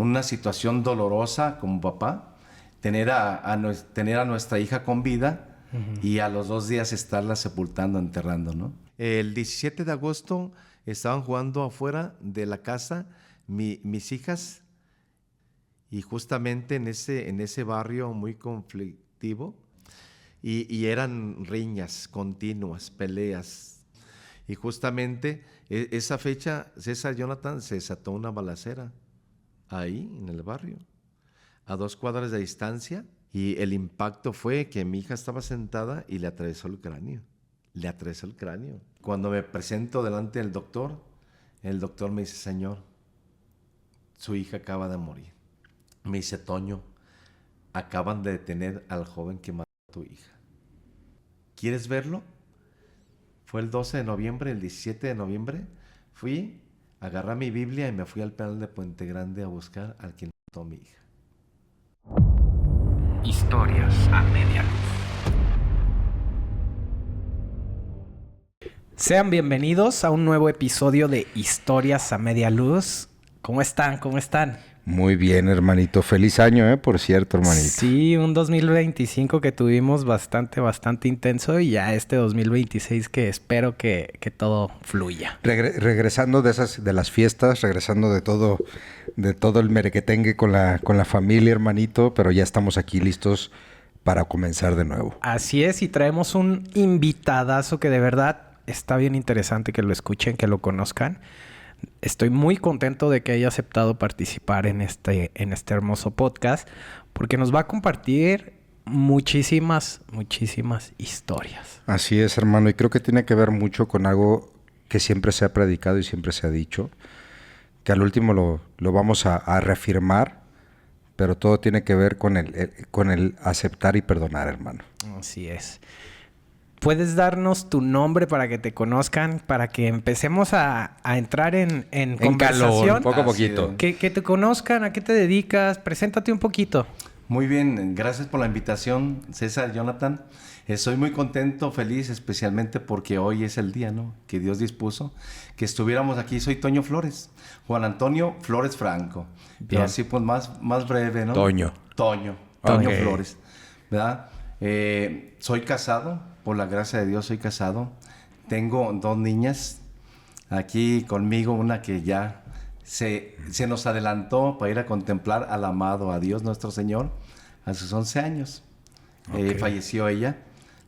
una situación dolorosa como papá, tener a nuestra hija con vida y a los 2 días estarla sepultando, enterrando, ¿no? El 17 de agosto estaban jugando afuera de la casa mis hijas y justamente en ese barrio muy conflictivo y eran riñas continuas, peleas. Y justamente esa fecha, César Jonathan, se desató una balacera ahí en el barrio, a 2 cuadras de distancia, y el impacto fue que mi hija estaba sentada y le atravesó el cráneo. Le atravesó el cráneo. Cuando me presento delante del doctor, el doctor me dice: señor, su hija acaba de morir. Me dice: Toño, acaban de detener al joven que mató a tu hija. ¿Quieres verlo? Fue el 12 de noviembre, el 17 de noviembre, fui, agarré mi Biblia y me fui al penal de Puente Grande a buscar al quien mató a mi hija. Historias a media luz. Sean bienvenidos a un nuevo episodio de Historias a media luz. ¿Cómo están? ¿Cómo están? Muy bien, hermanito. Feliz año, por cierto, hermanito. Sí, un 2025 que tuvimos bastante intenso, y ya este 2026 que espero que todo fluya. Regresando de las fiestas, regresando de todo el merequetengue con la familia, hermanito, pero ya estamos aquí listos para comenzar de nuevo. Así es, y traemos un invitadazo que de verdad está bien interesante que lo escuchen, que lo conozcan. Estoy muy contento de que haya aceptado participar en este hermoso podcast, porque nos va a compartir muchísimas historias. Así es, hermano, y creo que tiene que ver mucho con algo que siempre se ha predicado y siempre se ha dicho, que al último lo vamos a reafirmar, pero todo tiene que ver con el aceptar y perdonar, hermano. Así es. ¿Puedes darnos tu nombre para que te conozcan, para que empecemos a entrar en conversación? Calor, poco a poquito. Que te conozcan, a qué te dedicas, preséntate un poquito. Muy bien, gracias por la invitación, César Jonathan. Estoy muy contento, feliz, especialmente porque hoy es el día, ¿no?, que Dios dispuso que estuviéramos aquí. Soy Toño Flores, Juan Antonio Flores Franco. Bien. Pero así pues más breve, ¿no? Toño Okay. Flores, ¿verdad? Soy casado. Por la gracia de Dios soy casado. Tengo 2 niñas aquí conmigo, una que ya se nos adelantó para ir a contemplar al amado, a Dios nuestro Señor, a sus 11 años. Okay. Falleció ella,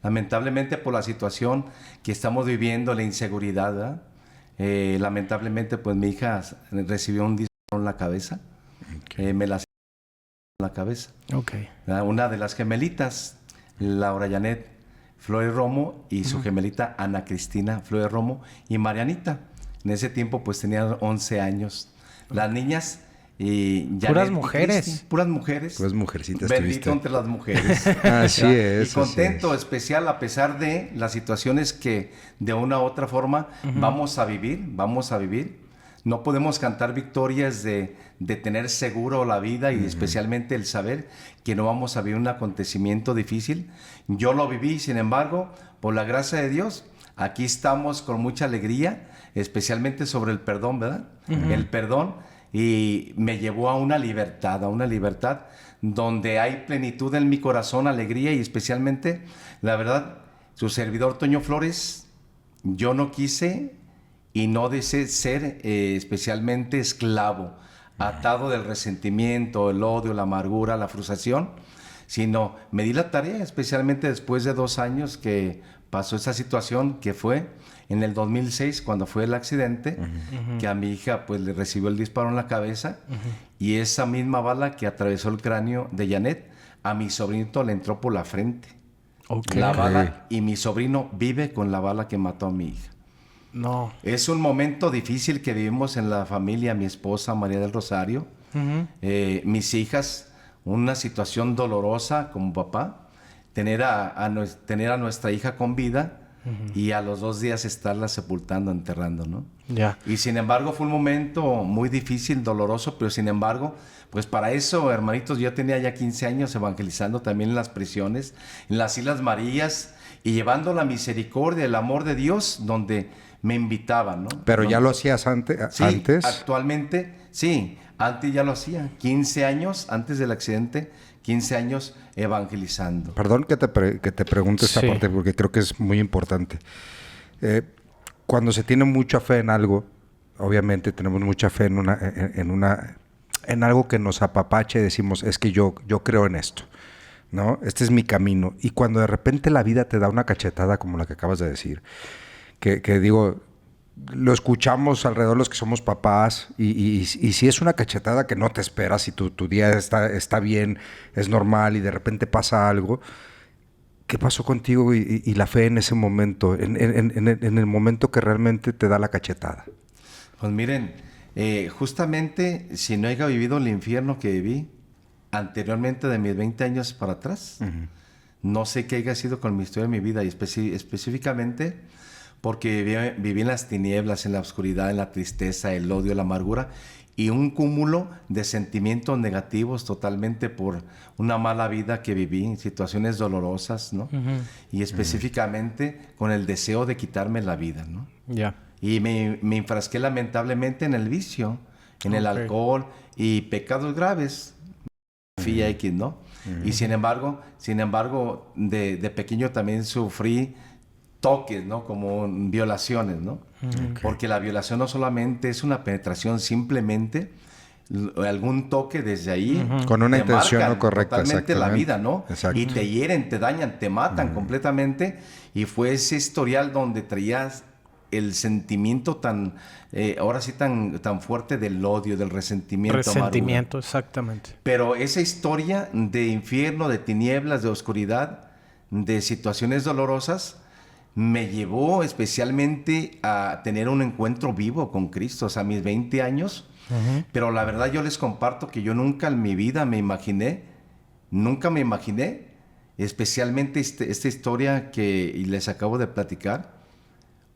lamentablemente por la situación que estamos viviendo, la inseguridad, ¿verdad? Lamentablemente pues mi hija recibió un disparo en la cabeza. Okay. Me la en la cabeza. Okay. Una de las gemelitas, Laura Janet Flores Romo, y su gemelita Ana Cristina Flores Romo y Marianita. En ese tiempo pues tenían 11 años. Las niñas y Janet, puras mujeres. Puras mujeres. Puras mujercitas. Bendito entre las mujeres. Así es. Y contento, especial, a pesar de las situaciones que de una u otra forma vamos a vivir. No podemos cantar victorias de tener seguro la vida y especialmente el saber que no vamos a vivir un acontecimiento difícil. Yo lo viví, sin embargo, por la gracia de Dios, aquí estamos con mucha alegría, especialmente sobre el perdón, ¿verdad? El perdón, y me llevó a una libertad donde hay plenitud en mi corazón, alegría, y especialmente, la verdad, su servidor Toño Flores, yo no quise y no deseé ser especialmente esclavo, atado del resentimiento, el odio, la amargura, la frustración, sino me di la tarea, especialmente después de 2 años que pasó esa situación, que fue en el 2006, cuando fue el accidente, que a mi hija pues le recibió el disparo en la cabeza, y esa misma bala que atravesó el cráneo de Janet, a mi sobrinito le entró por la frente. Okay. La bala, y mi sobrino vive con la bala que mató a mi hija. No. Es un momento difícil que vivimos en la familia, mi esposa María del Rosario, mis hijas, una situación dolorosa como papá, tener a nuestra hija con vida y a los 2 días estarla sepultando, enterrando, ¿no? Ya. Y sin embargo fue un momento muy difícil, doloroso, pero sin embargo, pues para eso, hermanitos, yo tenía ya 15 años evangelizando también en las prisiones, en las Islas Marías, y llevando la misericordia, el amor de Dios, donde me invitaban, ¿no? Pero ya lo hacías Sí, antes. actualmente, sí. Antes ya lo hacía, 15 años antes del accidente, 15 años evangelizando. Perdón que te pregunte esta Sí. parte porque creo que es muy importante. Cuando se tiene mucha fe en algo, obviamente tenemos mucha fe en algo que nos apapache, decimos, es que yo creo en esto, ¿no? Este es mi camino. Y cuando de repente la vida te da una cachetada como la que acabas de decir, que digo, lo escuchamos alrededor los que somos papás y si es una cachetada que no te esperas y tu día está bien, es normal y de repente pasa algo, ¿qué pasó contigo y la fe en ese momento, en el momento que realmente te da la cachetada? Pues miren, justamente si no haya vivido el infierno que viví anteriormente de mis 20 años para atrás, no sé qué haya sido con mi historia de mi vida y específicamente porque viví en las tinieblas, en la oscuridad, en la tristeza, el odio, la amargura y un cúmulo de sentimientos negativos totalmente por una mala vida que viví, situaciones dolorosas, ¿no? Y específicamente con el deseo de quitarme la vida, ¿no? Ya. Y me enfrasqué lamentablemente en el vicio, en el alcohol y pecados graves, fía X, ¿no? Y sin embargo, de pequeño también sufrí toques, ¿no? Como violaciones, ¿no? Porque la violación no solamente es una penetración, simplemente algún toque desde ahí con una te intención marcan no correcta, totalmente la exactamente. vida, ¿no? Exacto. Y te hieren, te dañan, te matan completamente. Y fue ese historial donde traías el sentimiento tan, ahora sí tan fuerte del odio, del resentimiento. Resentimiento, amargura. exactamente. Pero esa historia de infierno, de tinieblas, de oscuridad, de situaciones dolorosas, me llevó especialmente a tener un encuentro vivo con Cristo, o sea, a mis 20 años. Pero la verdad yo les comparto que yo nunca en mi vida nunca me imaginé, especialmente esta historia que les acabo de platicar,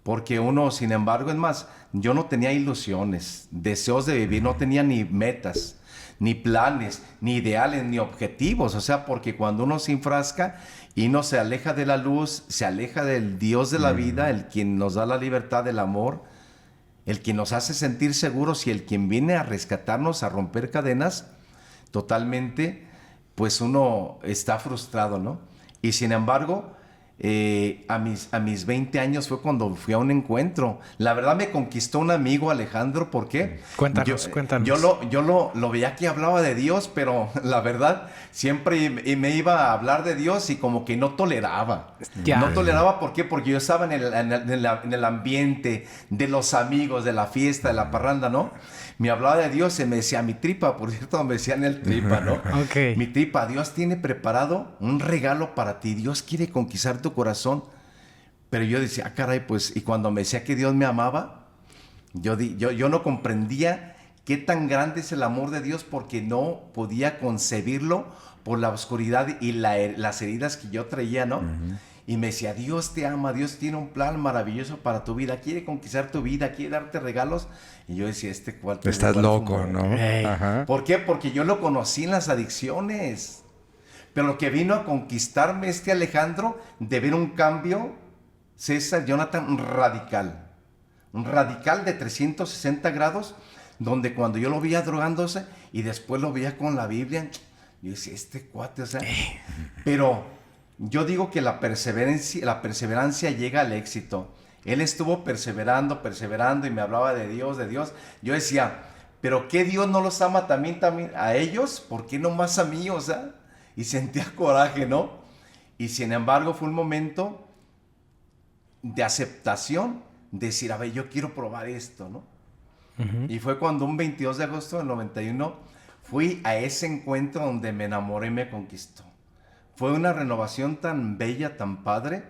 porque uno, sin embargo, es más, yo no tenía ilusiones, deseos de vivir, no tenía ni metas, ni planes, ni ideales, ni objetivos. O sea, porque cuando uno se enfrasca y no se aleja de la luz, se aleja del Dios de la vida, el quien nos da la libertad del amor, el quien nos hace sentir seguros y el quien viene a rescatarnos, a romper cadenas, totalmente, pues uno está frustrado, ¿no? Y sin embargo, a mis 20 años fue cuando fui a un encuentro. La verdad me conquistó un amigo, Alejandro. ¿Por qué? Cuéntanos. Yo lo veía que hablaba de Dios, pero la verdad siempre me iba a hablar de Dios y como que no toleraba. Ya. No toleraba, ¿por qué? Porque yo estaba en el ambiente de los amigos, de la fiesta, de la parranda, ¿no? Me hablaba de Dios y me decía, mi tripa, por cierto, me decían el tripa, ¿no? Ok. Mi tripa, Dios tiene preparado un regalo para ti. Dios quiere conquistar tu corazón. Pero yo decía, ah, caray, pues, y cuando me decía que Dios me amaba, yo no comprendía qué tan grande es el amor de Dios porque no podía concebirlo por la oscuridad y las heridas que yo traía, ¿no? Y me decía, Dios te ama, Dios tiene un plan maravilloso para tu vida, quiere conquistar tu vida, quiere darte regalos. Y yo decía, este cuarto... Estás loco, ¿no? Hey. Ajá. ¿Por qué? Porque yo lo conocí en las adicciones. Pero lo que vino a conquistarme Alejandro, de ver un cambio, César, Jonathan, radical. Un radical de 360 grados, donde cuando yo lo veía drogándose y después lo veía con la Biblia, yo decía, este cuate, o sea... Pero yo digo que la perseverancia llega al éxito. Él estuvo perseverando y me hablaba de Dios, de Dios. Yo decía, ¿pero qué Dios no los ama también a ellos? ¿Por qué no más a mí? O sea, y sentía coraje, ¿no? Y sin embargo fue un momento de aceptación, de decir, a ver, yo quiero probar esto, ¿no? Y fue cuando un 22 de agosto del 91 fui a ese encuentro donde me enamoré y me conquistó. Fue una renovación tan bella, tan padre,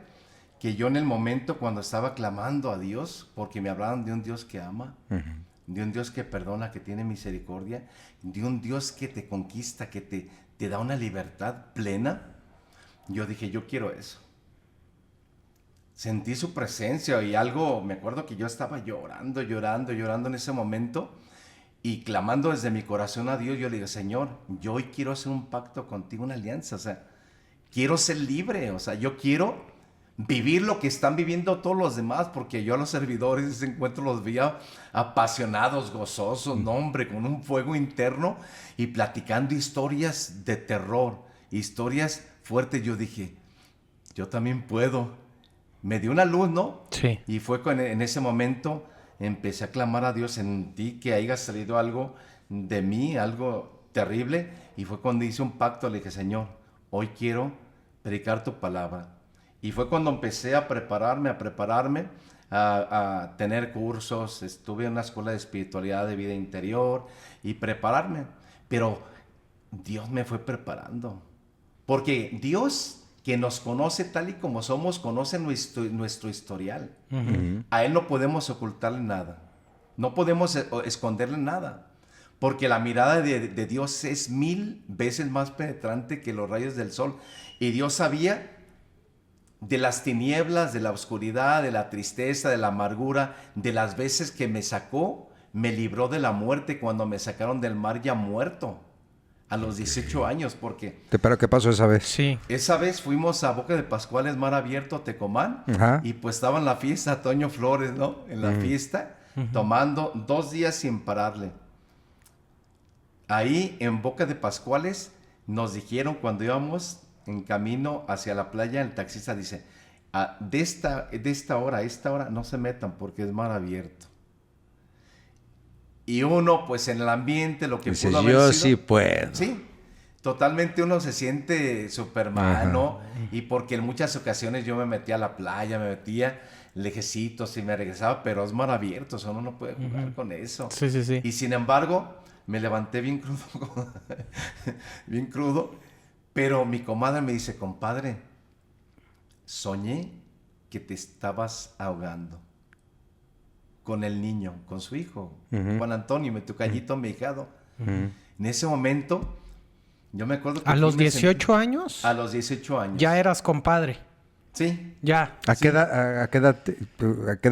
que yo en el momento cuando estaba clamando a Dios, porque me hablaban de un Dios que ama, de un Dios que perdona, que tiene misericordia, de un Dios que te conquista, que te da una libertad plena, yo dije, yo quiero eso. Sentí su presencia y algo, me acuerdo que yo estaba llorando en ese momento y clamando desde mi corazón a Dios. Yo le digo, Señor, yo hoy quiero hacer un pacto contigo, una alianza, o sea, quiero ser libre, o sea, yo quiero vivir lo que están viviendo todos los demás, porque yo a los servidores de ese encuentro los veía apasionados, gozosos, no hombre, con un fuego interno y platicando historias de terror, historias fuertes. Yo dije, yo también puedo. Me dio una luz, ¿no? Sí. Y fue en ese momento empecé a clamar a Dios, sentí que haya salido algo de mí, algo terrible, y fue cuando hice un pacto, le dije, Señor, hoy quiero predicar tu palabra. Y fue cuando empecé a prepararme, a tener cursos, estuve en una escuela de espiritualidad, de vida interior, y prepararme. Pero Dios me fue preparando, porque Dios, que nos conoce tal y como somos, conoce nuestro historial. A Él no podemos ocultarle nada. No podemos esconderle nada. Porque la mirada de Dios es 1000 veces más penetrante que los rayos del sol. Y Dios sabía de las tinieblas, de la oscuridad, de la tristeza, de la amargura, de las veces que me sacó, me libró de la muerte cuando me sacaron del mar ya muerto. A los 18 años, porque... ¿Pero qué pasó esa vez? Sí. Esa vez fuimos a Boca de Pascuales, Mar Abierto, Tecomán, Ajá. y pues estaba en la fiesta, Toño Flores, ¿no? En la fiesta, tomando 2 días sin pararle. Ahí en Boca de Pascuales nos dijeron cuando íbamos en camino hacia la playa, el taxista dice, de esta hora a esta hora no se metan porque es mar abierto. Y uno, pues en el ambiente, lo que Dices, pudo haber yo sido, sí puedo. sí, totalmente uno se siente Superman, ¿no? Y porque en muchas ocasiones yo me metía a la playa, me metía lejecitos y me regresaba, pero es mar abierto, o sea, uno no puede jugar con eso. Sí, sí, sí. Y sin embargo, me levanté bien crudo, bien crudo, pero mi comadre me dice, compadre, soñé que te estabas ahogando con el niño, con su hijo, Juan Antonio, mi tocallito, mi hijado. En ese momento, yo me acuerdo que... ¿A los 18 años? A los 18 años. Ya eras compadre. Sí. Ya. ¿A qué edad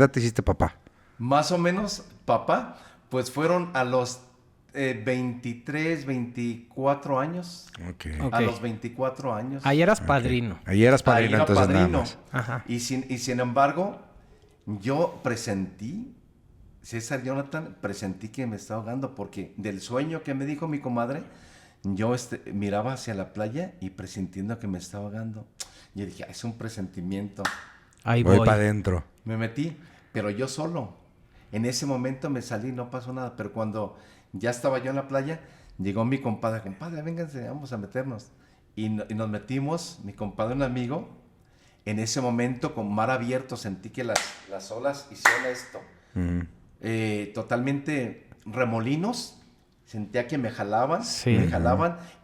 te hiciste papá? Más o menos, papá, pues fueron a los 23, 24 años. Ok. Ok. A los 24 años. Ahí eras padrino. Ahí eras Ahí padrino, era entonces nada padrino. más. Ajá. Y sin embargo, yo presentí, César Jonathan, presentí que me estaba ahogando porque del sueño que me dijo mi comadre, yo miraba hacia la playa y presintiendo que me estaba ahogando. Y dije, es un presentimiento. Ahí Voy voy. para adentro. Me metí, pero yo solo. En ese momento me salí, no pasó nada. Pero cuando ya estaba yo en la playa, llegó mi compadre, vénganse, vamos a meternos. Y nos metimos, mi compadre, un amigo. En ese momento, con mar abierto, sentí que las olas hicieron esto. Totalmente remolinos. Sentía que me jalaban, Sí.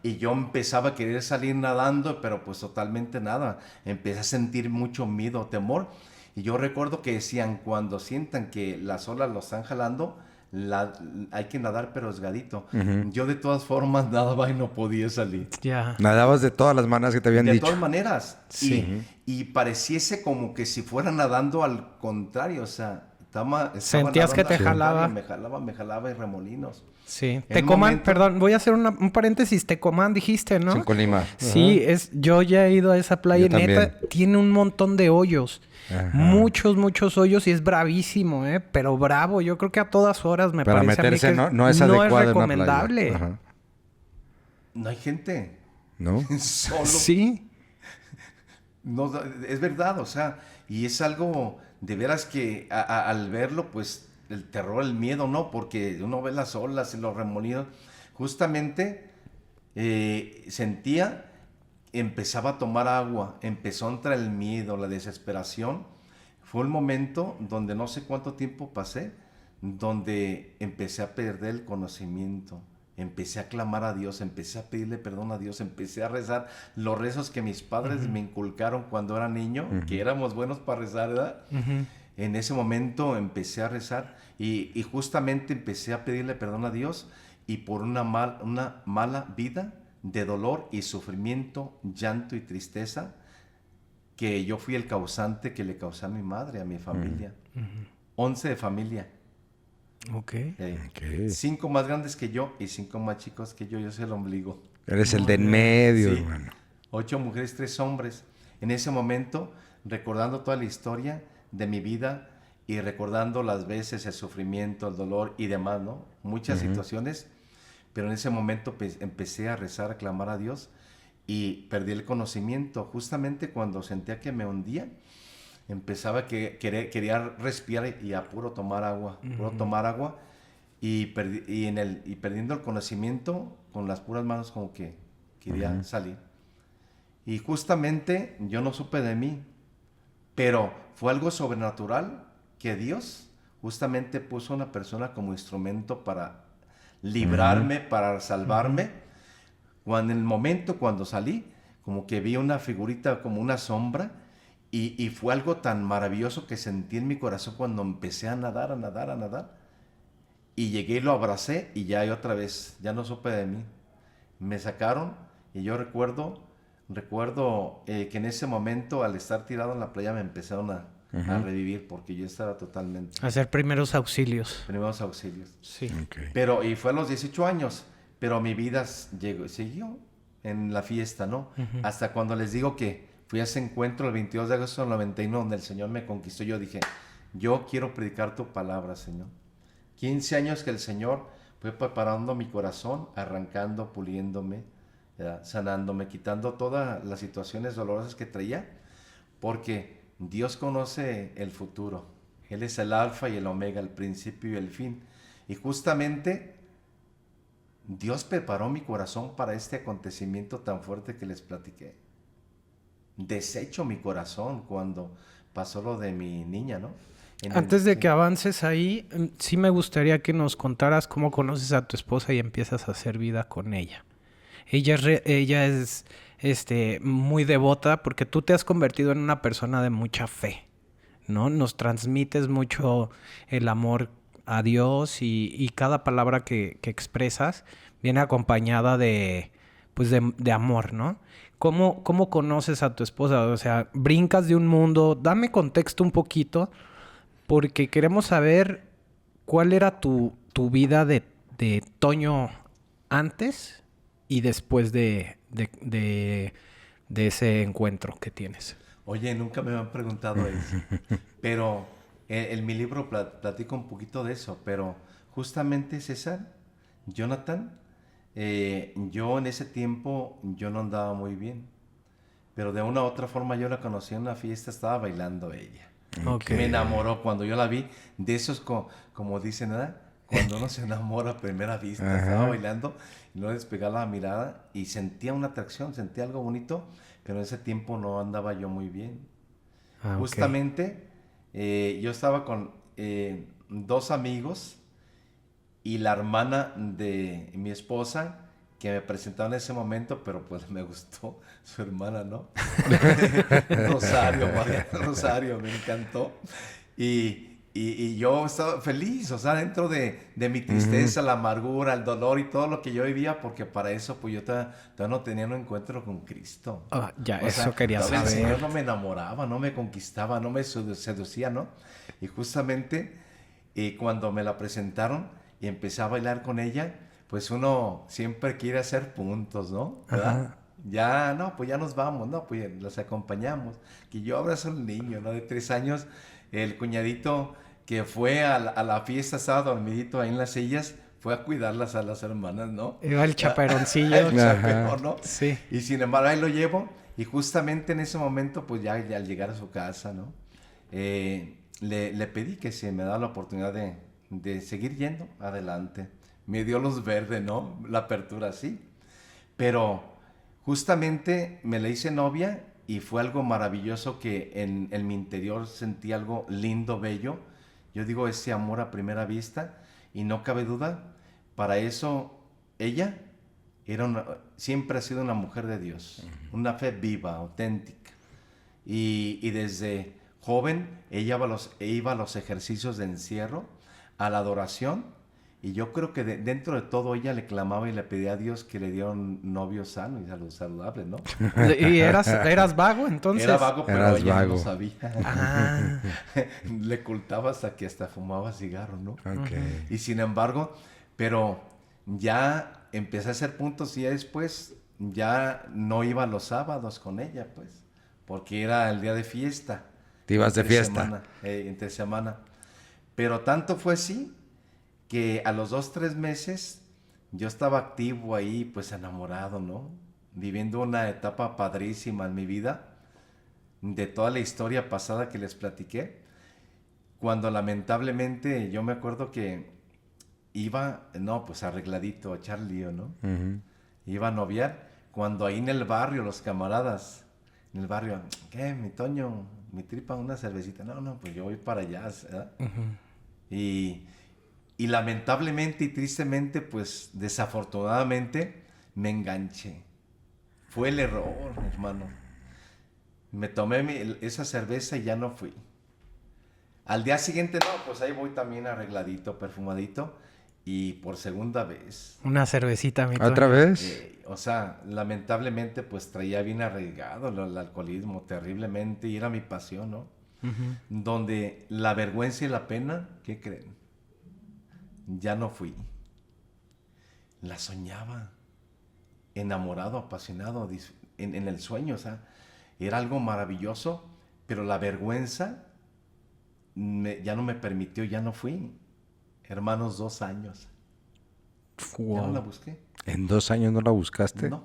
y yo empezaba a querer salir nadando, pero pues totalmente nada. Empecé a sentir mucho miedo, temor. Y yo recuerdo que decían, cuando sientan que las olas los están jalando, hay que nadar pero esgadito. Yo de todas formas nadaba y no podía salir. Ya. Nadabas de todas las maneras que te habían De dicho. todas maneras. Sí. Y pareciese como que si fuera nadando al contrario, o sea, estaba Sentías que nadando te al jalaba. contrario, me jalaba y remolinos. Sí. En Tecomán, momento- perdón, voy a hacer un paréntesis. Tecomán dijiste, ¿no? Sí, en Colima. Sí, yo ya he ido a esa playa y Yo neta, también. tiene un montón de hoyos. Ajá. Muchos hoyos y es bravísimo, ¿eh? Pero bravo. Yo creo que a todas horas me Para parece meterse a mí que no es adecuado en una recomendable. playa. Ajá. No hay gente. ¿No? Solo. Sí. No, es verdad, o sea, y es algo de veras que al verlo, pues el terror, el miedo, ¿no? Porque uno ve las olas y los remolinos. Justamente sentía, empezaba a tomar agua, empezó a entrar el miedo, la desesperación. Fue el momento donde no sé cuánto tiempo pasé, donde empecé a perder el conocimiento. Empecé a clamar a Dios, empecé a pedirle perdón a Dios, empecé a rezar los rezos que mis padres me inculcaron cuando era niño, que éramos buenos para rezar, ¿verdad? En ese momento empecé a rezar y justamente empecé a pedirle perdón a Dios y por una mala vida de dolor y sufrimiento, llanto y tristeza que yo fui el causante que le causé a mi madre, a mi familia. 11 de familia. Ok. Ok. 5 más grandes que yo y 5 más chicos que yo soy el ombligo. Eres el de en medio, Sí. hermano. 8 mujeres, 3 hombres. En ese momento recordando toda la historia de mi vida y recordando las veces el sufrimiento, el dolor y demás, ¿no? Muchas situaciones, pero en ese momento pues, empecé a rezar, a clamar a Dios y perdí el conocimiento. Justamente cuando sentía que me hundía, empezaba que quería respirar y a puro tomar agua, y perdiendo el conocimiento, con las puras manos como que quería salir. Y justamente yo no supe de mí, pero fue algo sobrenatural que Dios justamente puso una persona como instrumento para librarme, para salvarme. Cuando en el momento cuando salí, como que vi una figurita, como una sombra, y fue algo tan maravilloso que sentí en mi corazón cuando empecé a nadar, y llegué y lo abracé y ya otra vez, ya no supe de mí. Me sacaron y yo recuerdo que en ese momento, al estar tirado en la playa, me empezaron a revivir porque yo estaba totalmente... Hacer primeros auxilios. Primeros auxilios. Sí. Okay. Pero, y fue a los 18 años, pero mi vida siguió en la fiesta, ¿no? Hasta cuando les digo que fui a ese encuentro el 22 de agosto del 91, donde el Señor me conquistó, yo dije, yo quiero predicar tu palabra, Señor. 15 años que el Señor fue preparando mi corazón, arrancando, puliéndome, sanándome, quitando todas las situaciones dolorosas que traía, porque Dios conoce el futuro. Él es el alfa y el omega, el principio y el fin. Y justamente Dios preparó mi corazón para este acontecimiento tan fuerte que les platiqué. Deshecho mi corazón cuando pasó lo de mi niña, ¿no? Antes de que avances ahí, sí me gustaría que nos contaras cómo conoces a tu esposa y empiezas a hacer vida con ella. Ella es muy devota porque tú te has convertido en una persona de mucha fe, ¿no? Nos transmites mucho el amor a Dios y cada palabra que expresas viene acompañada de amor, ¿no? ¿Cómo conoces a tu esposa? O sea, brincas de un mundo... Dame contexto un poquito porque queremos saber cuál era tu vida de Toño antes y después de ese encuentro que tienes. Oye, nunca me han preguntado eso, pero en mi libro platico un poquito de eso, pero justamente César, Jonathan, yo en ese tiempo yo no andaba muy bien, pero de una u otra forma yo la conocí en una fiesta, estaba bailando ella. Okay. Me enamoró cuando yo la vi, de esos como dicen, ¿verdad? Cuando uno se enamora a primera vista, estaba bailando y no despegaba la mirada y sentía una atracción, sentía algo bonito, pero en ese tiempo no andaba yo muy bien. Justamente yo estaba con 2 amigos y la hermana de mi esposa que me presentaba en ese momento, pero pues me gustó su hermana, ¿no? Rosario, me encantó. Y yo estaba feliz, o sea, dentro de mi tristeza, la amargura, el dolor y todo lo que yo vivía, porque para eso pues yo todavía no tenía un encuentro con Cristo. Eso quería saber. El Señor no me enamoraba, no me conquistaba, no me seducía, ¿no? Y justamente cuando me la presentaron y empecé a bailar con ella, pues uno siempre quiere hacer puntos, ¿no? ¿Verdad? Ya, no, pues ya nos vamos, ¿no? Pues los acompañamos. Que yo abrazo al niño, ¿no? De 3 años, el cuñadito que fue a la fiesta, estaba dormidito ahí en las sillas, fue a cuidarlas a las hermanas, ¿no? Iba el chaperoncillo. El chaperón, ¿no? Sí. Y sin embargo, ahí lo llevo, y justamente en ese momento, pues ya al llegar a su casa, ¿no? Le pedí que si me da la oportunidad de seguir yendo adelante. Me dio luz verde, ¿no? La apertura, sí. Pero justamente me la hice novia y fue algo maravilloso que en mi interior sentí algo lindo, bello. Yo digo ese amor a primera vista y no cabe duda, para eso ella siempre ha sido una mujer de Dios, una fe viva, auténtica. Y desde joven ella iba a los ejercicios de encierro, a la adoración. Y yo creo que dentro de todo ella le clamaba y le pedía a Dios que le diera un novio sano y saludable, ¿no? ¿Y eras vago entonces? Era vago, pero ella no lo sabía. Le ocultaba hasta fumaba cigarro, ¿no? Okay. Y sin embargo, pero ya empecé a hacer puntos y ya después ya no iba los sábados con ella, pues. porque era el día de fiesta. Te ibas de Entre fiesta. semana, entre semana. Pero tanto fue así que a los 2, 3 meses yo estaba activo ahí, pues enamorado, ¿no? Viviendo una etapa padrísima en mi vida, de toda la historia pasada que les platiqué, cuando lamentablemente yo me acuerdo que iba, no, pues arregladito, a echar lío, ¿no? Ujú. Iba a noviar, cuando ahí en el barrio, los camaradas, en el barrio, ¿qué, mi Toño, mi tripa, una cervecita? No, pues yo voy para allá, ¿verdad? Y lamentablemente y tristemente, pues desafortunadamente, me enganché. Fue el error, hermano. Me tomé esa cerveza y ya no fui. Al día siguiente, no, pues ahí voy también arregladito, perfumadito. Y por segunda vez. Una cervecita, mi ¿Otra Toño. vez? O sea, lamentablemente, pues traía bien arraigado el alcoholismo terriblemente y era mi pasión, ¿no? Donde la vergüenza y la pena, ¿qué creen? Ya no fui. La soñaba, enamorado, apasionado, en el sueño, o sea, era algo maravilloso, pero la vergüenza ya no me permitió, ya no fui. Hermanos, 2 años. Wow. Ya no la busqué. ¿En 2 años no la buscaste? No.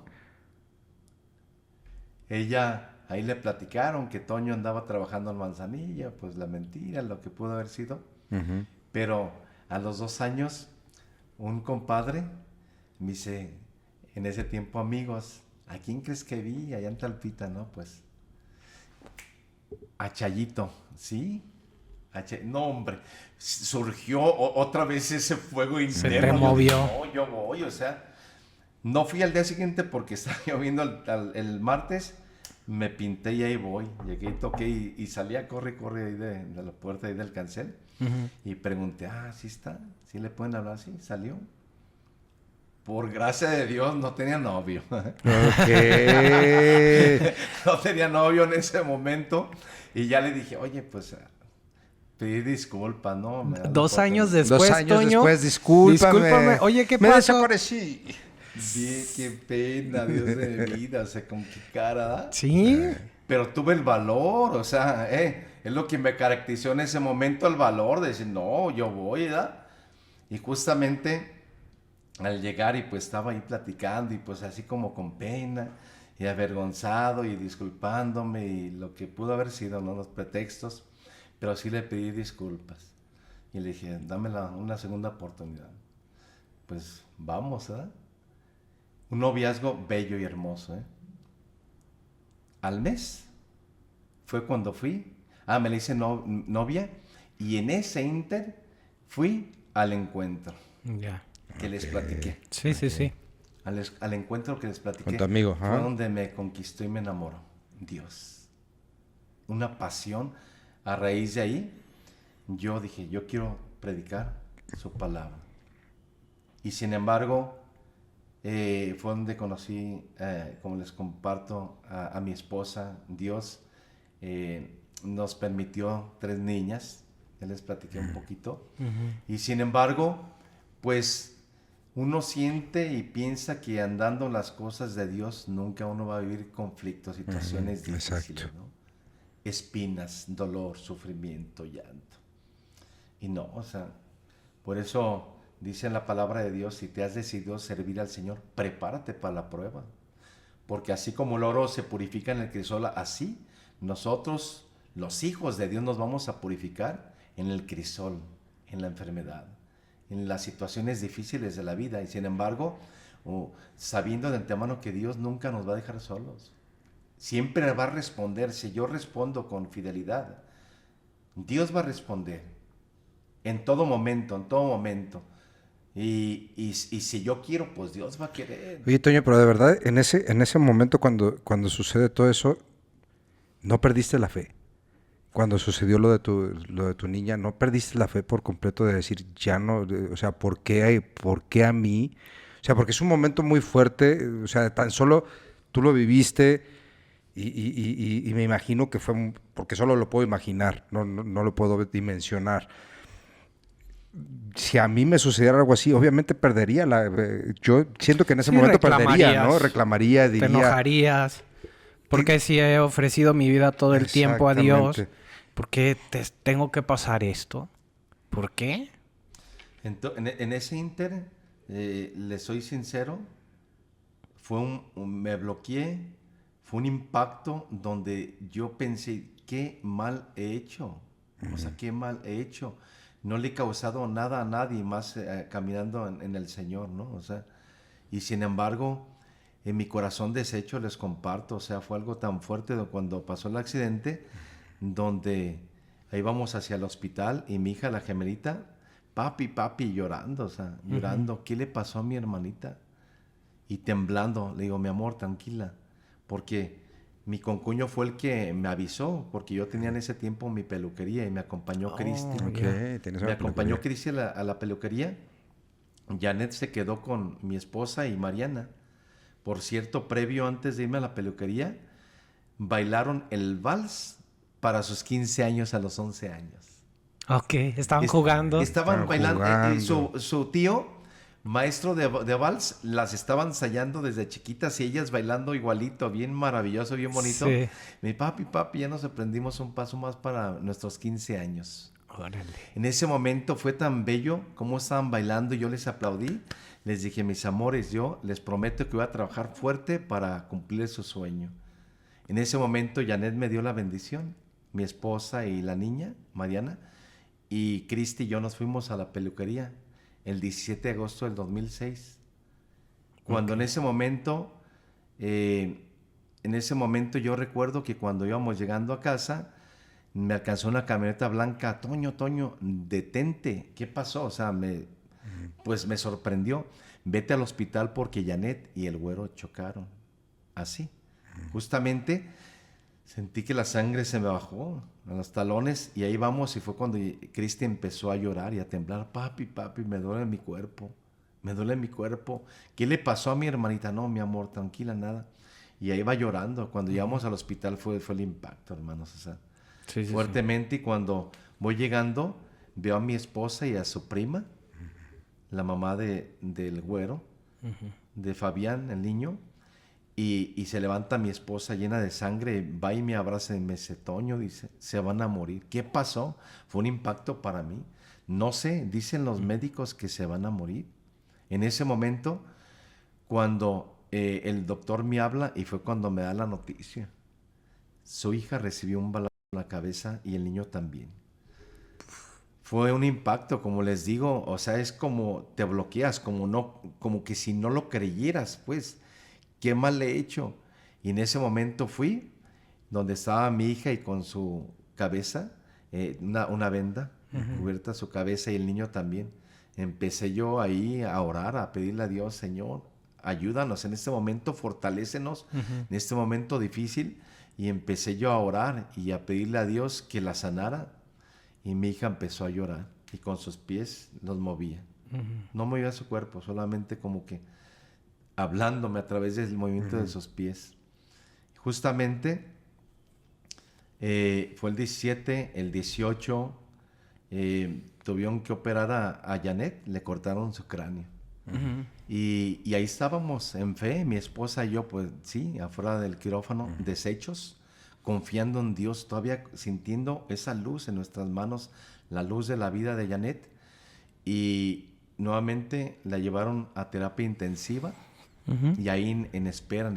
Ella, ahí le platicaron que Toño andaba trabajando en Manzanilla, pues la mentira, lo que pudo haber sido. Ujú. Pero a los 2 años, un compadre me dice, en ese tiempo, amigos, ¿a quién crees que vi allá en Talpita, no? Pues, a Chayito, ¿sí? No, hombre, surgió otra vez ese fuego interno. Se te movió. No, yo voy, o sea, no fui al día siguiente porque estaba lloviendo el martes, me pinté y ahí voy. Llegué y toqué y salí a corre ahí de la puerta ahí del cancel. Y pregunté, ¿sí está? ¿Sí le pueden hablar? Sí, salió. Por gracia de Dios no tenía novio. Ok. No tenía novio en ese momento. Y ya le dije, oye, pues pedir disculpas, ¿no? 2 años después, 2 años Toño. después, discúlpame. Oye, ¿qué Me pasó? desaparecí. Qué pena, Dios de mi vida, o sea, con qué cara, ¿da? Sí. Pero tuve el valor, o sea, es lo que me caracterizó en ese momento, el valor de decir, no, yo voy, ¿verdad? Y justamente al llegar y pues estaba ahí platicando y pues así como con pena y avergonzado y disculpándome y lo que pudo haber sido, ¿no? Los pretextos, pero sí le pedí disculpas y le dije, dame una segunda oportunidad. Pues vamos, ¿verdad? Un noviazgo bello y hermoso, ¿eh? Al mes fue cuando fui. Me le hice novia y en ese inter fui al encuentro Ya. que les platiqué. Sí. Al encuentro que les platiqué. Con tu amigo, fue ajá. donde me conquistó y me enamoró. Dios. Una pasión. A raíz de ahí, yo dije, yo quiero predicar su palabra. Y sin embargo, fue donde conocí, como les comparto, a mi esposa. Dios nos permitió 3 niñas. Ya les platiqué un poquito. Y sin embargo, pues uno siente y piensa que andando las cosas de Dios nunca uno va a vivir conflictos, situaciones difíciles, exacto. ¿no? Espinas, dolor, sufrimiento, llanto. Y no, o sea, por eso dice en la palabra de Dios, si te has decidido servir al Señor, prepárate para la prueba. Porque así como el oro se purifica en el crisol, así nosotros, los hijos de Dios, nos vamos a purificar en el crisol, en la enfermedad, en las situaciones difíciles de la vida. Y sin embargo, sabiendo de antemano que Dios nunca nos va a dejar solos. Siempre va a responder. Si yo respondo con fidelidad, Dios va a responder. En todo momento, en todo momento. Y si yo quiero, pues Dios va a querer. Oye, Toño, pero de verdad, en ese momento cuando sucede todo eso, no perdiste la fe. Cuando sucedió lo de tu niña, no perdiste la fe por completo de decir, ya no, o sea, ¿por qué a mí? O sea, porque es un momento muy fuerte, o sea, tan solo tú lo viviste y me imagino que fue, porque solo lo puedo imaginar, no lo puedo dimensionar. Si a mí me sucediera algo así, obviamente perdería yo siento que en ese momento perdería, ¿no? Reclamaría, diría. Te enojarías. Porque si he ofrecido mi vida todo el tiempo a Dios, Exactamente. ¿por qué tengo que pasar esto? ¿Por qué? En ese inter, le soy sincero, me bloqueé, fue un impacto donde yo pensé, qué mal he hecho, o sea, qué mal he hecho. No le he causado nada a nadie más caminando en el Señor, ¿no? O sea, y sin embargo, en mi corazón deshecho les comparto, o sea, fue algo tan fuerte cuando pasó el accidente, donde ahí vamos hacia el hospital y mi hija, la gemelita, papi, papi, llorando, o sea, llorando. ¿Qué le pasó a mi hermanita? Y temblando, le digo, mi amor, tranquila, porque mi concuño fue el que me avisó, porque yo tenía en ese tiempo mi peluquería y me acompañó Cristi. Ok, tienes Me una acompañó peluquería. Cristi a la peluquería. Janet se quedó con mi esposa y Mariana. Por cierto, previo antes de irme a la peluquería, bailaron el vals para sus 15 años a los 11 años. Ok, estaban Est- jugando. Estaban Estaban bailando. jugando. Su tío, maestro de vals, las estaban ensayando desde chiquitas y ellas bailando igualito, bien maravilloso, bien bonito. Sí. Mi papi, ya nos aprendimos un paso más para nuestros 15 años. Órale. En ese momento fue tan bello como estaban bailando y yo les aplaudí. Les dije, mis amores, yo les prometo que voy a trabajar fuerte para cumplir su sueño. En ese momento Janet me dio la bendición, mi esposa y la niña, Mariana, y Cristi y yo nos fuimos a la peluquería el 17 de agosto del 2006. Cuando en ese momento yo recuerdo que cuando íbamos llegando a casa, me alcanzó una camioneta blanca. Toño, detente. ¿Qué pasó? O sea, pues me sorprendió. Vete al hospital porque Janet y el güero chocaron. Así. Justamente sentí que la sangre se me bajó a los talones y ahí vamos y fue cuando Cristi empezó a llorar y a temblar. Papi, me duele mi cuerpo. Me duele mi cuerpo. ¿Qué le pasó a mi hermanita? No, mi amor, tranquila, nada. Y ahí va llorando. Cuando llegamos al hospital fue el impacto, hermanos. O sea, Sí, sí, fuertemente. Y cuando voy llegando, veo a mi esposa y a su prima, la mamá del güero, de Fabián, el niño, y se levanta mi esposa llena de sangre, va y me abraza y me dice, Toño, dice, se van a morir. ¿Qué pasó? Fue un impacto para mí. No sé, dicen los médicos que se van a morir. En ese momento, cuando el doctor me habla, y fue cuando me da la noticia, su hija recibió un balazo en la cabeza y el niño también. Fue un impacto, como les digo, o sea, es como te bloqueas, como que si no lo creyeras, pues, qué mal le he hecho. Y en ese momento fui donde estaba mi hija y con su cabeza, una venda cubierta su cabeza y el niño también. Empecé yo ahí a orar, a pedirle a Dios, Señor, ayúdanos en este momento, fortalécenos en este momento difícil. Y empecé yo a orar y a pedirle a Dios que la sanara. Y mi hija empezó a llorar y con sus pies los movía. No movía su cuerpo, solamente como que hablándome a través del movimiento de sus pies. Justamente fue el 17, el 18, tuvieron que operar a Janet, le cortaron su cráneo. Y ahí estábamos en fe, mi esposa y yo, pues sí, afuera del quirófano, deshechos, confiando en Dios, todavía sintiendo esa luz en nuestras manos, la luz de la vida de Janet. Y nuevamente la llevaron a terapia intensiva y ahí en espera.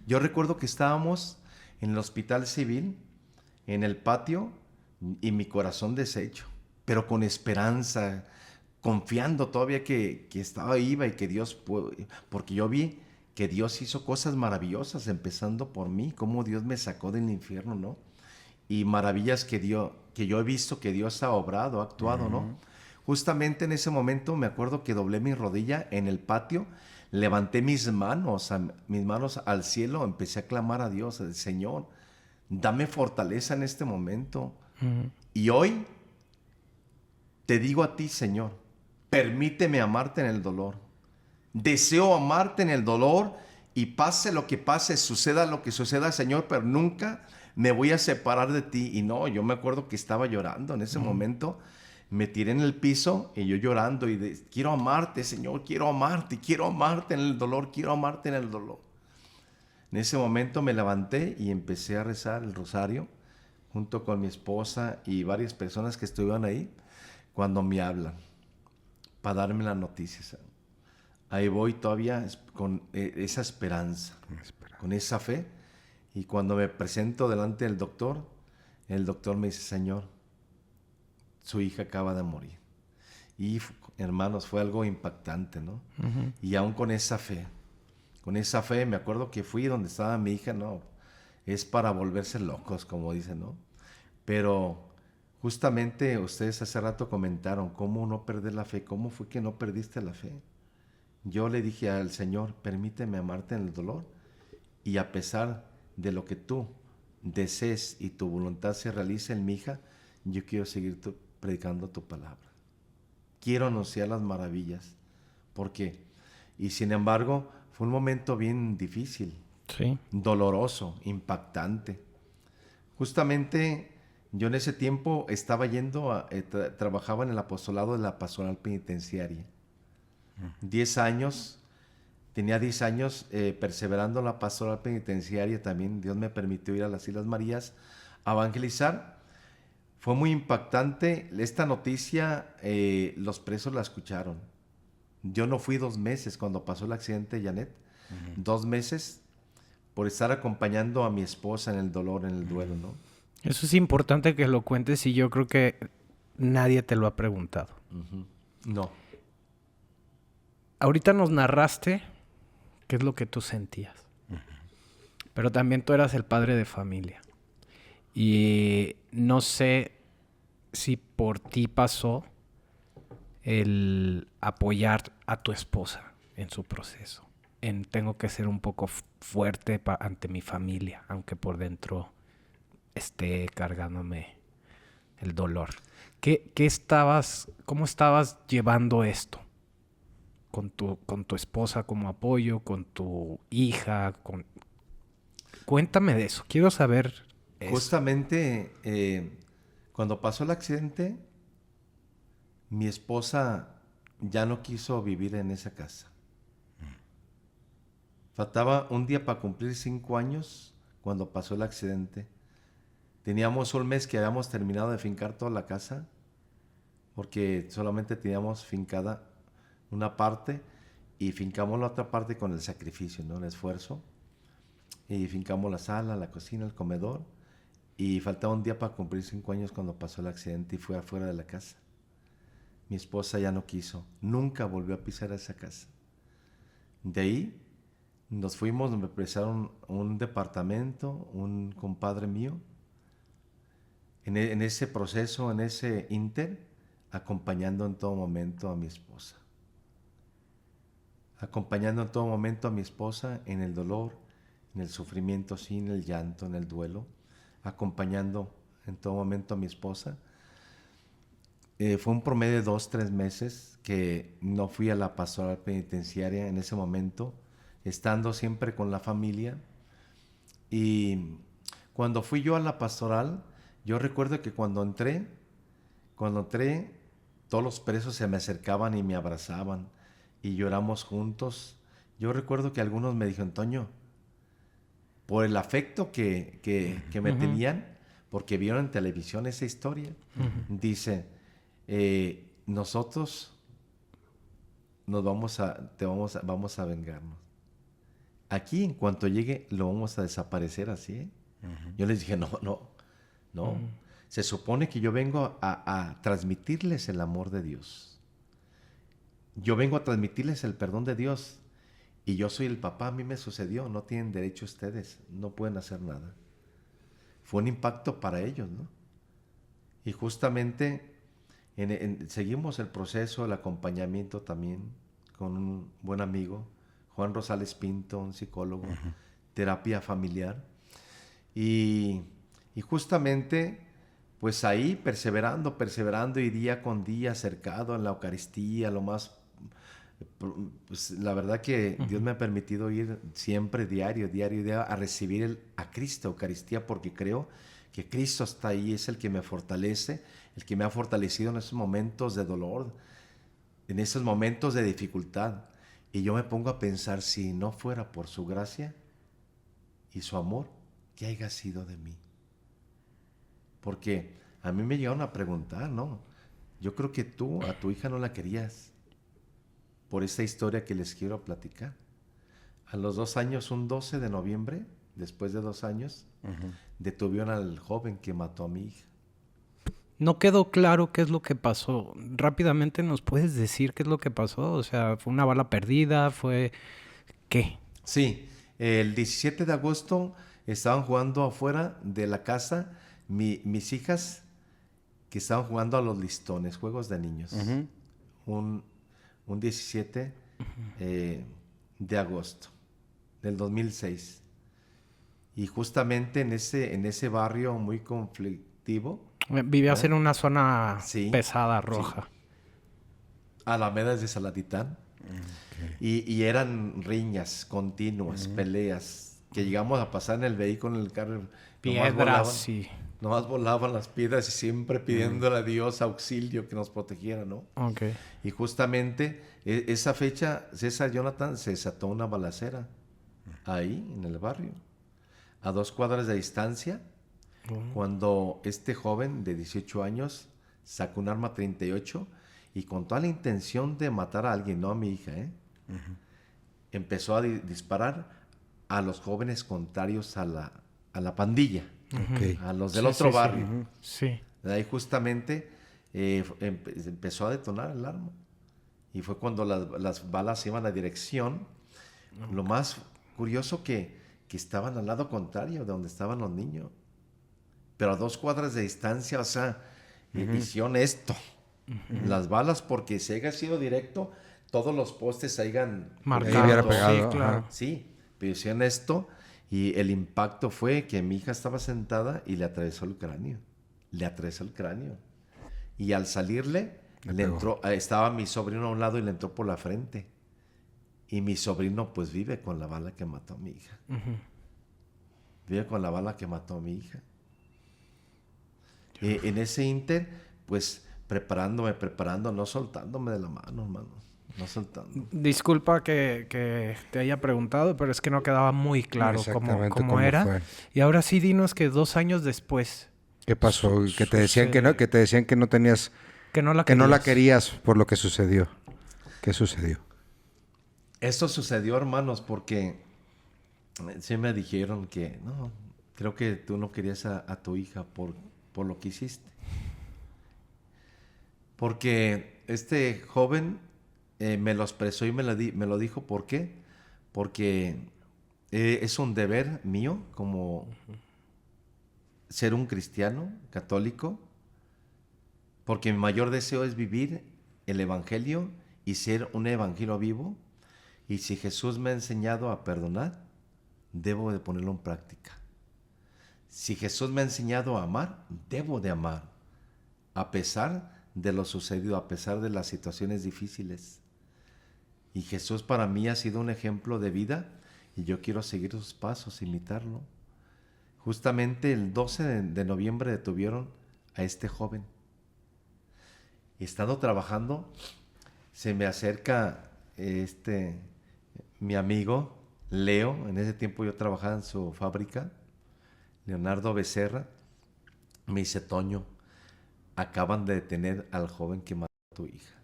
Yo recuerdo que estábamos en el hospital civil, en el patio, y mi corazón deshecho, pero con esperanza, confiando todavía que estaba viva y que Dios porque yo vi que Dios hizo cosas maravillosas, empezando por mí, cómo Dios me sacó del infierno, ¿no? Y maravillas que yo he visto que Dios ha obrado, ha actuado, ¿no? Justamente en ese momento me acuerdo que doblé mi rodilla en el patio, levanté mis manos al cielo, empecé a clamar a Dios, Señor, dame fortaleza en este momento. Y hoy te digo a ti, Señor, permíteme amarte en el dolor. Deseo amarte en el dolor y pase lo que pase, suceda lo que suceda, Señor, pero nunca me voy a separar de ti. Y no, yo me acuerdo que estaba llorando en ese momento. Me tiré en el piso y yo llorando y quiero amarte, Señor, quiero amarte en el dolor, quiero amarte en el dolor. En ese momento me levanté y empecé a rezar el rosario junto con mi esposa y varias personas que estuvieron ahí cuando me hablan para darme las noticias. Ahí voy todavía con esa esperanza, con esa fe. Y cuando me presento delante del doctor, el doctor me dice, señor, su hija acaba de morir. Y hermanos, fue algo impactante, ¿no? Uh-huh. Y aún con esa fe, me acuerdo que fui donde estaba mi hija, no, es para volverse locos, como dicen, ¿no? Pero justamente ustedes hace rato comentaron, ¿cómo no perder la fe? ¿Cómo fue que no perdiste la fe? Yo le dije al Señor, permíteme amarte en el dolor y a pesar de lo que tú desees y tu voluntad se realice en mi hija, yo quiero seguir predicando tu palabra. Quiero anunciar las maravillas. ¿Por qué? Y sin embargo, fue un momento bien difícil, sí, doloroso, impactante. Justamente yo en ese tiempo estaba yendo, trabajaba en el apostolado de la pastoral penitenciaria. 10 años, tenía 10 años perseverando en la pastoral penitenciaria. También Dios me permitió ir a las Islas Marías a evangelizar. Fue muy impactante esta noticia, los presos la escucharon. Yo no fui 2 meses cuando pasó el accidente de Janet, 2 meses por estar acompañando a mi esposa en el dolor, en el duelo, ¿no? Eso es importante que lo cuentes y yo creo que nadie te lo ha preguntado. No. Ahorita nos narraste qué es lo que tú sentías. Pero también tú eras el padre de familia. Y no sé si por ti pasó el apoyar a tu esposa en su proceso. Tengo que ser un poco fuerte ante mi familia, aunque por dentro esté cargándome el dolor. ¿Cómo estabas llevando esto? Con tu esposa como apoyo, con tu hija, Cuéntame de eso, quiero saber eso. Justamente cuando pasó el accidente, mi esposa ya no quiso vivir en esa casa. Faltaba un día para cumplir 5 años cuando pasó el accidente. Teníamos un mes que habíamos terminado de fincar toda la casa, porque solamente teníamos fincada una parte y fincamos la otra parte con el sacrificio, ¿no? El esfuerzo. Y fincamos la sala, la cocina, el comedor. Y faltaba un día para cumplir 5 años cuando pasó el accidente y fue afuera de la casa. Mi esposa ya no quiso, nunca volvió a pisar esa casa. De ahí nos fuimos, me prestaron un departamento, un compadre mío. En ese proceso, en ese inter, acompañando en todo momento a mi esposa. Acompañando en todo momento a mi esposa en el dolor, en el sufrimiento, sí, en el llanto, en el duelo. Acompañando en todo momento a mi esposa. Fue un promedio de 2-3 meses que no fui a la pastoral penitenciaria en ese momento, estando siempre con la familia. Y cuando fui yo a la pastoral, yo recuerdo que cuando entré, todos los presos se me acercaban y me abrazaban y lloramos juntos. Yo recuerdo que algunos me dijeron, Toño, por el afecto que me tenían, porque vieron en televisión esa historia, dice, nosotros vamos a vengarnos. Aquí, en cuanto llegue, lo vamos a desaparecer así, ¿eh? Yo les dije, no. Se supone que yo vengo a transmitirles el amor de Dios. Yo vengo a transmitirles el perdón de Dios. Y yo soy el papá, a mí me sucedió, no tienen derecho ustedes, no pueden hacer nada. Fue un impacto para ellos, ¿no? Y justamente seguimos el proceso, el acompañamiento también con un buen amigo, Juan Rosales Pinto, un psicólogo, terapia familiar. Y justamente, pues ahí perseverando y día con día acercado en la Eucaristía, lo más... Pues la verdad que Dios me ha permitido ir siempre diario a recibir a Cristo, Eucaristía, porque creo que Cristo está ahí, es el que me fortalece, el que me ha fortalecido en esos momentos de dolor, en esos momentos de dificultad. Y yo me pongo a pensar, si no fuera por su gracia, y su amor, ¿qué haya sido de mí? Porque a mí me llegaron a preguntar, ¿no? Yo creo que tú a tu hija no la querías por esta historia que les quiero platicar. A los 2 años, un 12 de noviembre, después de 2 años, detuvieron al joven que mató a mi hija. No quedó claro qué es lo que pasó. Rápidamente nos puedes decir qué es lo que pasó. O sea, ¿fue una bala perdida? ¿Fue qué? Sí, el 17 de agosto estaban jugando afuera de la casa mis hijas que estaban jugando a los listones, juegos de niños. Un 17 de agosto del 2006. Y justamente en ese barrio muy conflictivo. Vivías en una zona Sí, pesada, roja. sí. Alamedas de Salatitán. Y eran riñas continuas, peleas, que llegamos a pasar en el vehículo, en el carro. Piedras, sí. Nomás volaban las piedras y siempre pidiéndole a Dios auxilio que nos protegiera, ¿no? Ok. Y justamente esa fecha, César Jonathan, se desató una balacera ahí en el barrio, a 2 cuadras de distancia, cuando este joven de 18 años sacó un arma 38 y con toda la intención de matar a alguien, no a mi hija, empezó a disparar a los jóvenes contrarios a la pandilla, a los del otro barrio. Sí. De ahí justamente empezó a detonar el arma. Y fue cuando las balas iban a dirección. Lo más curioso que estaban al lado contrario de donde estaban los niños. Pero a 2 cuadras de distancia, o sea, hicieron esto. Las balas, porque si haya sido directo, todos los postes se hayan Marcado. hubiera pegado, Sí, claro. ajá. Sí, pero hicieron esto y el impacto fue que mi hija estaba sentada y le atravesó el cráneo. Le atravesó el cráneo. Y al salirle, le entró, estaba mi sobrino a un lado y le entró por la frente. Y mi sobrino pues vive con la bala que mató a mi hija. Vive con la bala que mató a mi hija. En ese inter, pues preparando, no soltándome de la mano, hermano. No soltando. Disculpa que te haya preguntado, pero es que no quedaba muy claro cómo era. Fue. Y ahora sí dinos que 2 años después, ¿Qué pasó? Que te decían que no, que te decían que no tenías, que no la que no la querías. querías por lo que sucedió. ¿Qué sucedió? Esto sucedió, hermanos, porque sí me dijeron que no, creo que tú no querías a tu hija por lo que hiciste. Porque este joven me lo expresó y me lo dijo. ¿Por qué? Porque es un deber mío como ser un cristiano católico, porque mi mayor deseo es vivir el evangelio y ser un evangelio vivo. Y si Jesús me ha enseñado a perdonar, debo de ponerlo en práctica. Si Jesús me ha enseñado a amar, debo de amar, a pesar de lo sucedido, a pesar de las situaciones difíciles. Y Jesús para mí ha sido un ejemplo de vida y yo quiero seguir sus pasos, imitarlo. Justamente el 12 de noviembre detuvieron a este joven. Y estando trabajando, se me acerca mi amigo Leo. En ese tiempo yo trabajaba en su fábrica, Leonardo Becerra. Me dice: Toño, acaban de detener al joven que mató a tu hija.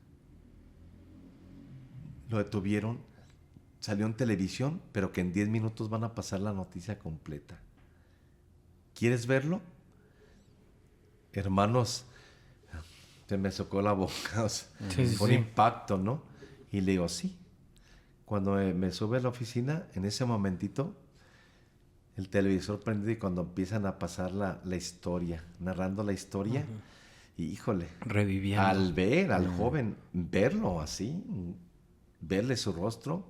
Lo detuvieron, salió en televisión, pero que en 10 minutos van a pasar la noticia completa. ¿Quieres verlo? Hermanos, se me socó la boca, o sea, fue un impacto, ¿no? Y le digo, sí. Cuando me sube a la oficina, en ese momentito, el televisor prende y cuando empiezan a pasar la historia, narrando la historia, y híjole, Reviviendo. al ver al joven, verlo así, verle su rostro,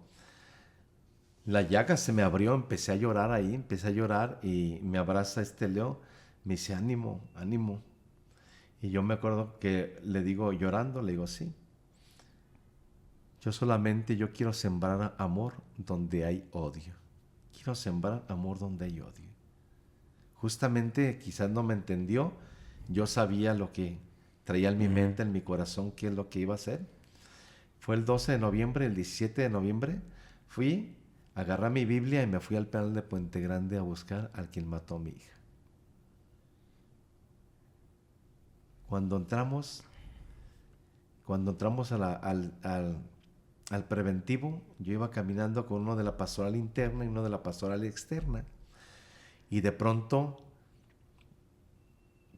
la llaga se me abrió, empecé a llorar ahí, y me abraza Leo, me dice: ánimo, ánimo. Y yo me acuerdo que le digo, llorando, le digo, sí. Yo quiero sembrar amor donde hay odio. Quiero sembrar amor donde hay odio. Justamente, quizás no me entendió. Yo sabía lo que traía en mi mente, en mi corazón, qué es lo que iba a hacer. Fue el 12 de noviembre, el 17 de noviembre, fui Agarré mi Biblia y me fui al penal de Puente Grande a buscar al quien mató a mi hija. Cuando entramos al preventivo, yo iba caminando con uno de la pastoral interna y uno de la pastoral externa. Y de pronto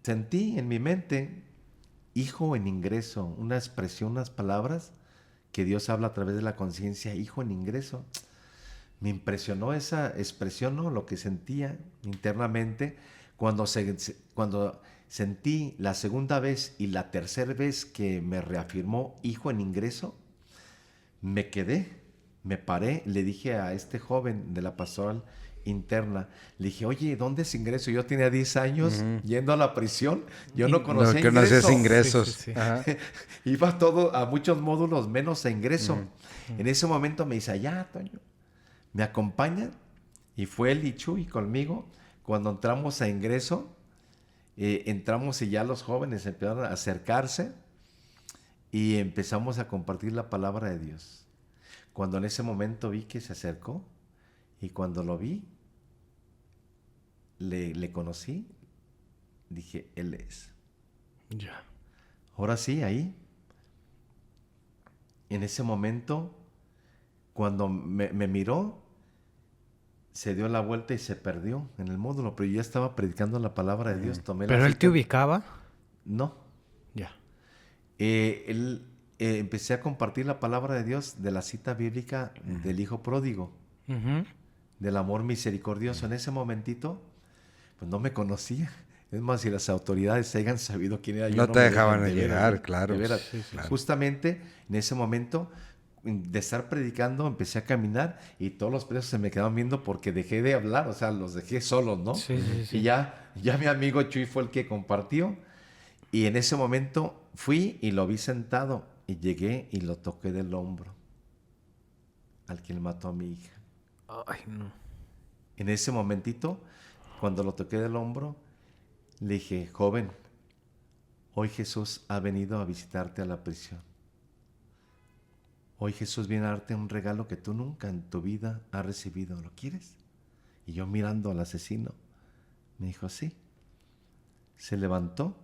sentí en mi mente, hijo en ingreso, una expresión, unas palabras que Dios habla a través de la conciencia, hijo en ingreso. Me impresionó esa expresión, ¿no? Lo que sentía internamente cuando sentí la segunda vez y la tercera vez que me reafirmó hijo en ingreso. Me quedé, me paré, le dije a este joven de la pastoral interna, le dije, oye, ¿dónde es ingreso? Yo tenía 10 años yendo a la prisión, yo no conocía que ingreso. No hacías ingresos. Sí. Iba todo a muchos módulos menos a ingreso. En ese momento me dice, ya, Toño, me acompañan, y fue él y Chuy conmigo. Cuando entramos a ingreso, entramos y ya los jóvenes empezaron a acercarse y empezamos a compartir la palabra de Dios. Cuando en ese momento vi que se acercó, y cuando lo vi, le conocí, dije, él es. Ya. Ahora sí, ahí, en ese momento, cuando me miró, se dio la vuelta y se perdió en el módulo, pero yo ya estaba predicando la palabra de Dios. Tomé ¿Pero la él te cita. ubicaba? No. Ya. Empecé a compartir la palabra de Dios de la cita bíblica del Hijo Pródigo, del amor misericordioso. En ese momentito, pues no me conocía. Es más, si las autoridades hayan sabido quién era yo, No te me dejaban dejan, de llegar, veras, claro. de veras. Sí, claro. Justamente en ese momento de estar predicando, empecé a caminar y todos los presos se me quedaban viendo porque dejé de hablar, o sea, los dejé solos, ¿no? Sí. Y ya mi amigo Chuy fue el que compartió, y en ese momento fui y lo vi sentado y llegué y lo toqué del hombro al que le mató a mi hija. Ay, no. En ese momentito, cuando lo toqué del hombro, le dije, joven, hoy Jesús ha venido a visitarte a la prisión. Hoy Jesús viene a darte un regalo que tú nunca en tu vida has recibido. ¿Lo quieres? Y yo mirando al asesino, me dijo, sí. Se levantó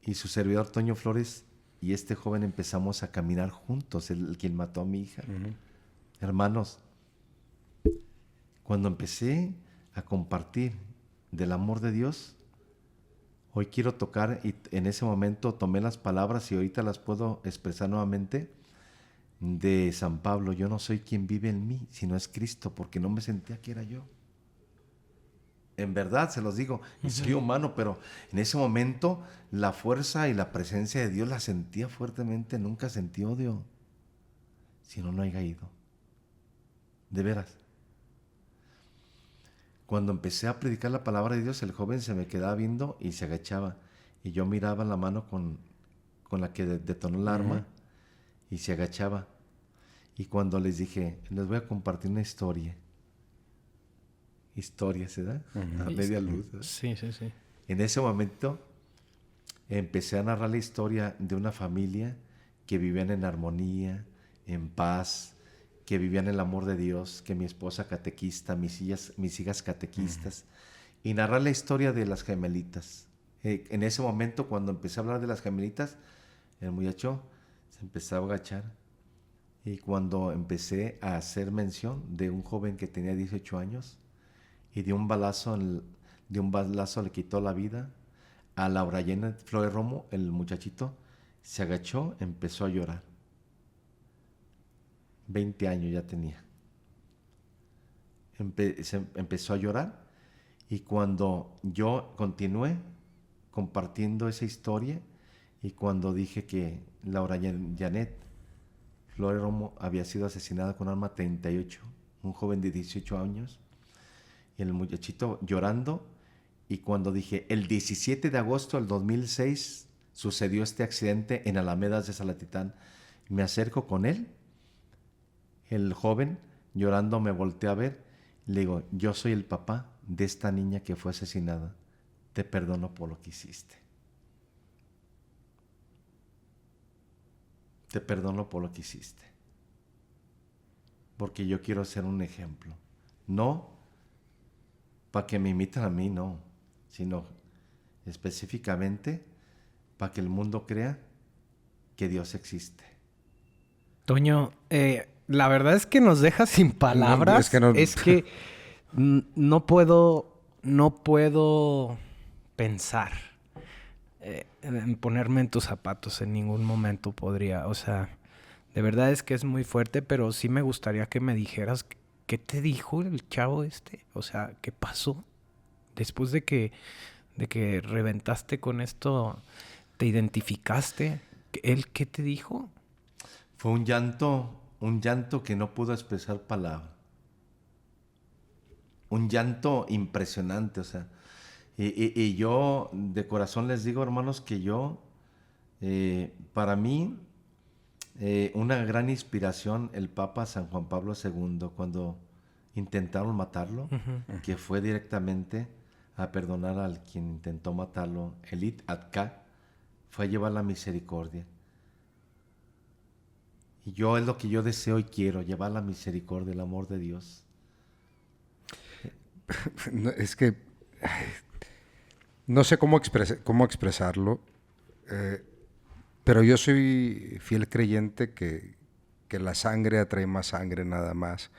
y su servidor Toño Flores y este joven empezamos a caminar juntos, el quien mató a mi hija. Hermanos, cuando empecé a compartir del amor de Dios, hoy quiero tocar, y en ese momento tomé las palabras y ahorita las puedo expresar nuevamente, de San Pablo: yo no soy quien vive en mí, sino es Cristo, porque no me sentía que era yo. En verdad, se los digo, y soy humano, pero en ese momento la fuerza y la presencia de Dios la sentía fuertemente. Nunca sentí odio, si no haya ido. De veras. Cuando empecé a predicar la palabra de Dios, el joven se me quedaba viendo y se agachaba. Y yo miraba la mano con la que detonó el arma y se agachaba. Y cuando les dije, les voy a compartir una historia. Historia, ¿se da? A media luz. ¿Verdad? Sí. En ese momento empecé a narrar la historia de una familia que vivían en armonía, en paz, que vivían el amor de Dios, que mi esposa catequista, mis hijas catequistas, y narrar la historia de las gemelitas. En ese momento, cuando empecé a hablar de las gemelitas, el muchacho se empezó a agachar. Y cuando empecé a hacer mención de un joven que tenía 18 años y de un balazo le quitó la vida a Laura Janet Flores Romo, el muchachito se agachó, empezó a llorar. 20 años ya tenía. Empezó a llorar, y cuando yo continué compartiendo esa historia, y cuando dije que Laura Janet Flores Romo había sido asesinada con arma 38, un joven de 18 años, y el muchachito llorando, y cuando dije, el 17 de agosto del 2006 sucedió este accidente en Alamedas de Salatitán, me acerco con él, el joven llorando me volteó a ver, le digo, yo soy el papá de esta niña que fue asesinada, te perdono por lo que hiciste. Te perdono por lo que hiciste. porque yo quiero ser un ejemplo. No para que me imiten a mí, no, sino específicamente para que el mundo crea que Dios existe. Toño, la verdad es que nos deja sin palabras. Es que no puedo pensar en ponerme en tus zapatos. En ningún momento podría. O sea, de verdad es que es muy fuerte, pero sí me gustaría que me dijeras qué te dijo el chavo este. O sea, ¿qué pasó? Después de que reventaste con esto, ¿te identificaste? ¿Él qué te dijo? Fue un llanto que no pudo expresar palabra. Un llanto impresionante, o sea. Y yo de corazón les digo, hermanos, que para mí, una gran inspiración el Papa San Juan Pablo II, cuando intentaron matarlo, que fue directamente a perdonar al quien intentó matarlo, Elit Adka, fue a llevar la misericordia. Y es lo que yo deseo y quiero, llevar la misericordia, el amor de Dios. No, es que no sé cómo expresarlo, pero yo soy fiel creyente que la sangre atrae más sangre nada más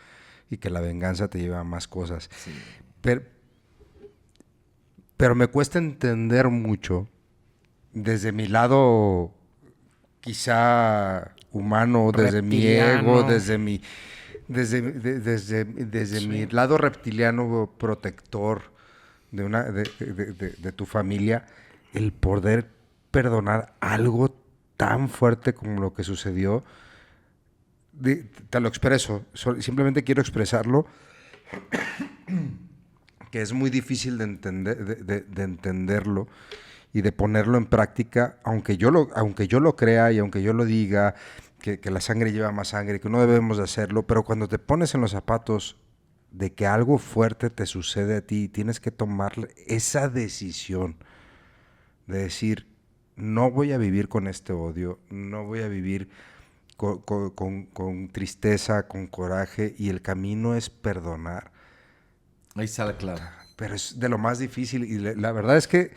y que la venganza te lleva a más cosas. Sí. Pero me cuesta entender mucho desde mi lado quizá humano, desde mi ego, desde mi lado reptiliano protector de tu familia, el poder perdonar algo tan fuerte como lo que sucedió. Te lo expreso, simplemente quiero expresarlo, que es muy difícil de entenderlo y de ponerlo en práctica, aunque yo lo crea y aunque yo lo diga, que la sangre lleva más sangre, que no debemos de hacerlo, pero cuando te pones en los zapatos de que algo fuerte te sucede a ti, tienes que tomar esa decisión de decir, no voy a vivir con este odio, no voy a vivir con tristeza, con coraje, y el camino es perdonar. Ahí sale claro. Pero es de lo más difícil y la verdad es que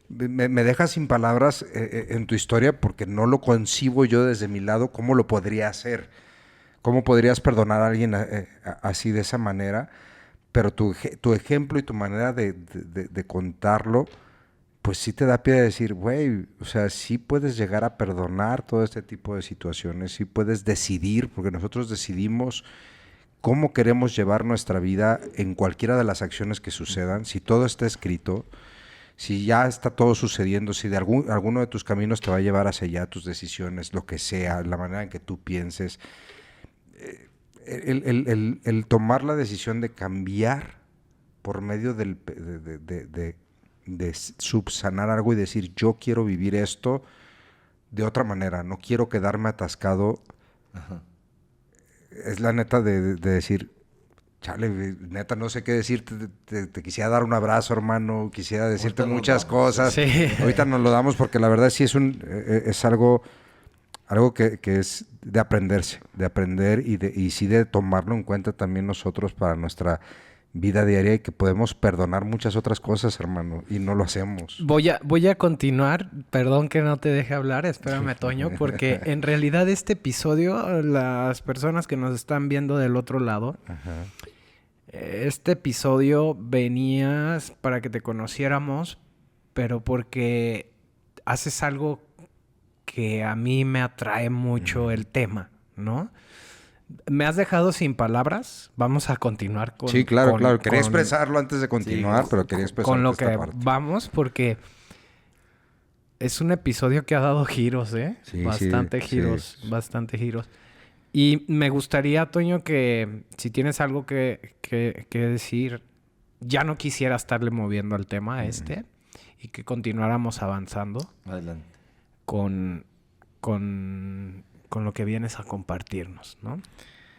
me dejas sin palabras en tu historia, porque no lo concibo yo desde mi lado cómo lo podría hacer. ¿Cómo podrías perdonar a alguien así de esa manera? Pero tu ejemplo y tu manera de contarlo, pues sí te da pie de decir, güey, o sea, sí puedes llegar a perdonar todo este tipo de situaciones, sí puedes decidir, porque nosotros decidimos cómo queremos llevar nuestra vida en cualquiera de las acciones que sucedan. Si todo está escrito, si ya está todo sucediendo, si de alguno de tus caminos te va a llevar hacia allá, tus decisiones, lo que sea, la manera en que tú pienses, el tomar la decisión de cambiar por medio de subsanar algo y decir, yo quiero vivir esto de otra manera, no quiero quedarme atascado. Ajá. Es la neta de decir, chale, neta, no sé qué decirte, te quisiera dar un abrazo, hermano, quisiera decirte muchas cosas. Sí. Ahorita nos lo damos porque la verdad sí es algo que es de aprenderse, de aprender y sí de tomarlo en cuenta también nosotros para nuestra vida diaria, y que podemos perdonar muchas otras cosas, hermano, y no lo hacemos. Voy a continuar, perdón que no te deje hablar, espérame, Toño, porque en realidad este episodio, las personas que nos están viendo del otro lado, ajá, este episodio venías para que te conociéramos, pero porque haces algo que a mí me atrae mucho el tema, ¿no? Me has dejado sin palabras. Vamos a continuar con... Sí, claro. Quería expresarlo antes de continuar, pero quería expresar con lo que vamos, porque es un episodio que ha dado giros, ¿eh? Sí, bastante giros. Y me gustaría, Toño, que si tienes algo que decir, ya no quisiera estarle moviendo al tema y que continuáramos avanzando. Adelante. Con lo que vienes a compartirnos, ¿no?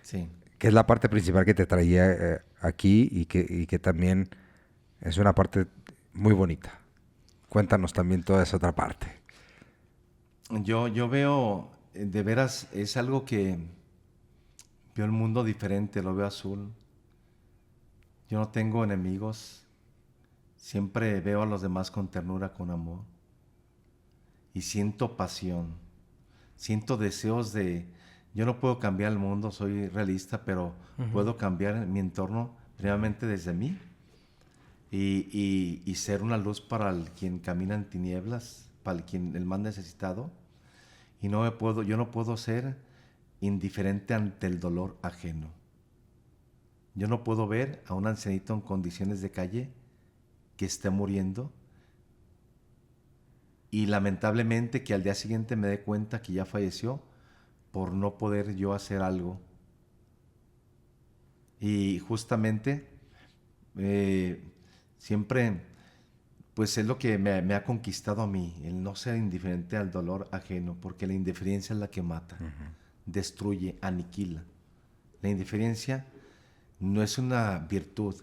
Sí. Que es la parte principal que te traía aquí y que también es una parte muy bonita. Cuéntanos también toda esa otra parte. Yo veo, de veras, es algo que Veo el mundo diferente, lo veo azul. Yo no tengo enemigos. Siempre veo a los demás con ternura, con amor. Y siento pasión. Siento deseos de... Yo no puedo cambiar el mundo, soy realista, pero puedo cambiar mi entorno primeramente desde mí. Y ser una luz para quien camina en tinieblas, para el más necesitado. Y yo no puedo ser indiferente ante el dolor ajeno. Yo no puedo ver a un ancianito en condiciones de calle que esté muriendo y lamentablemente que al día siguiente me dé cuenta que ya falleció por no poder yo hacer algo. Y justamente siempre pues es lo que me ha conquistado a mí, el no ser indiferente al dolor ajeno, porque la indiferencia es la que mata, destruye, aniquila. La indiferencia no es una virtud.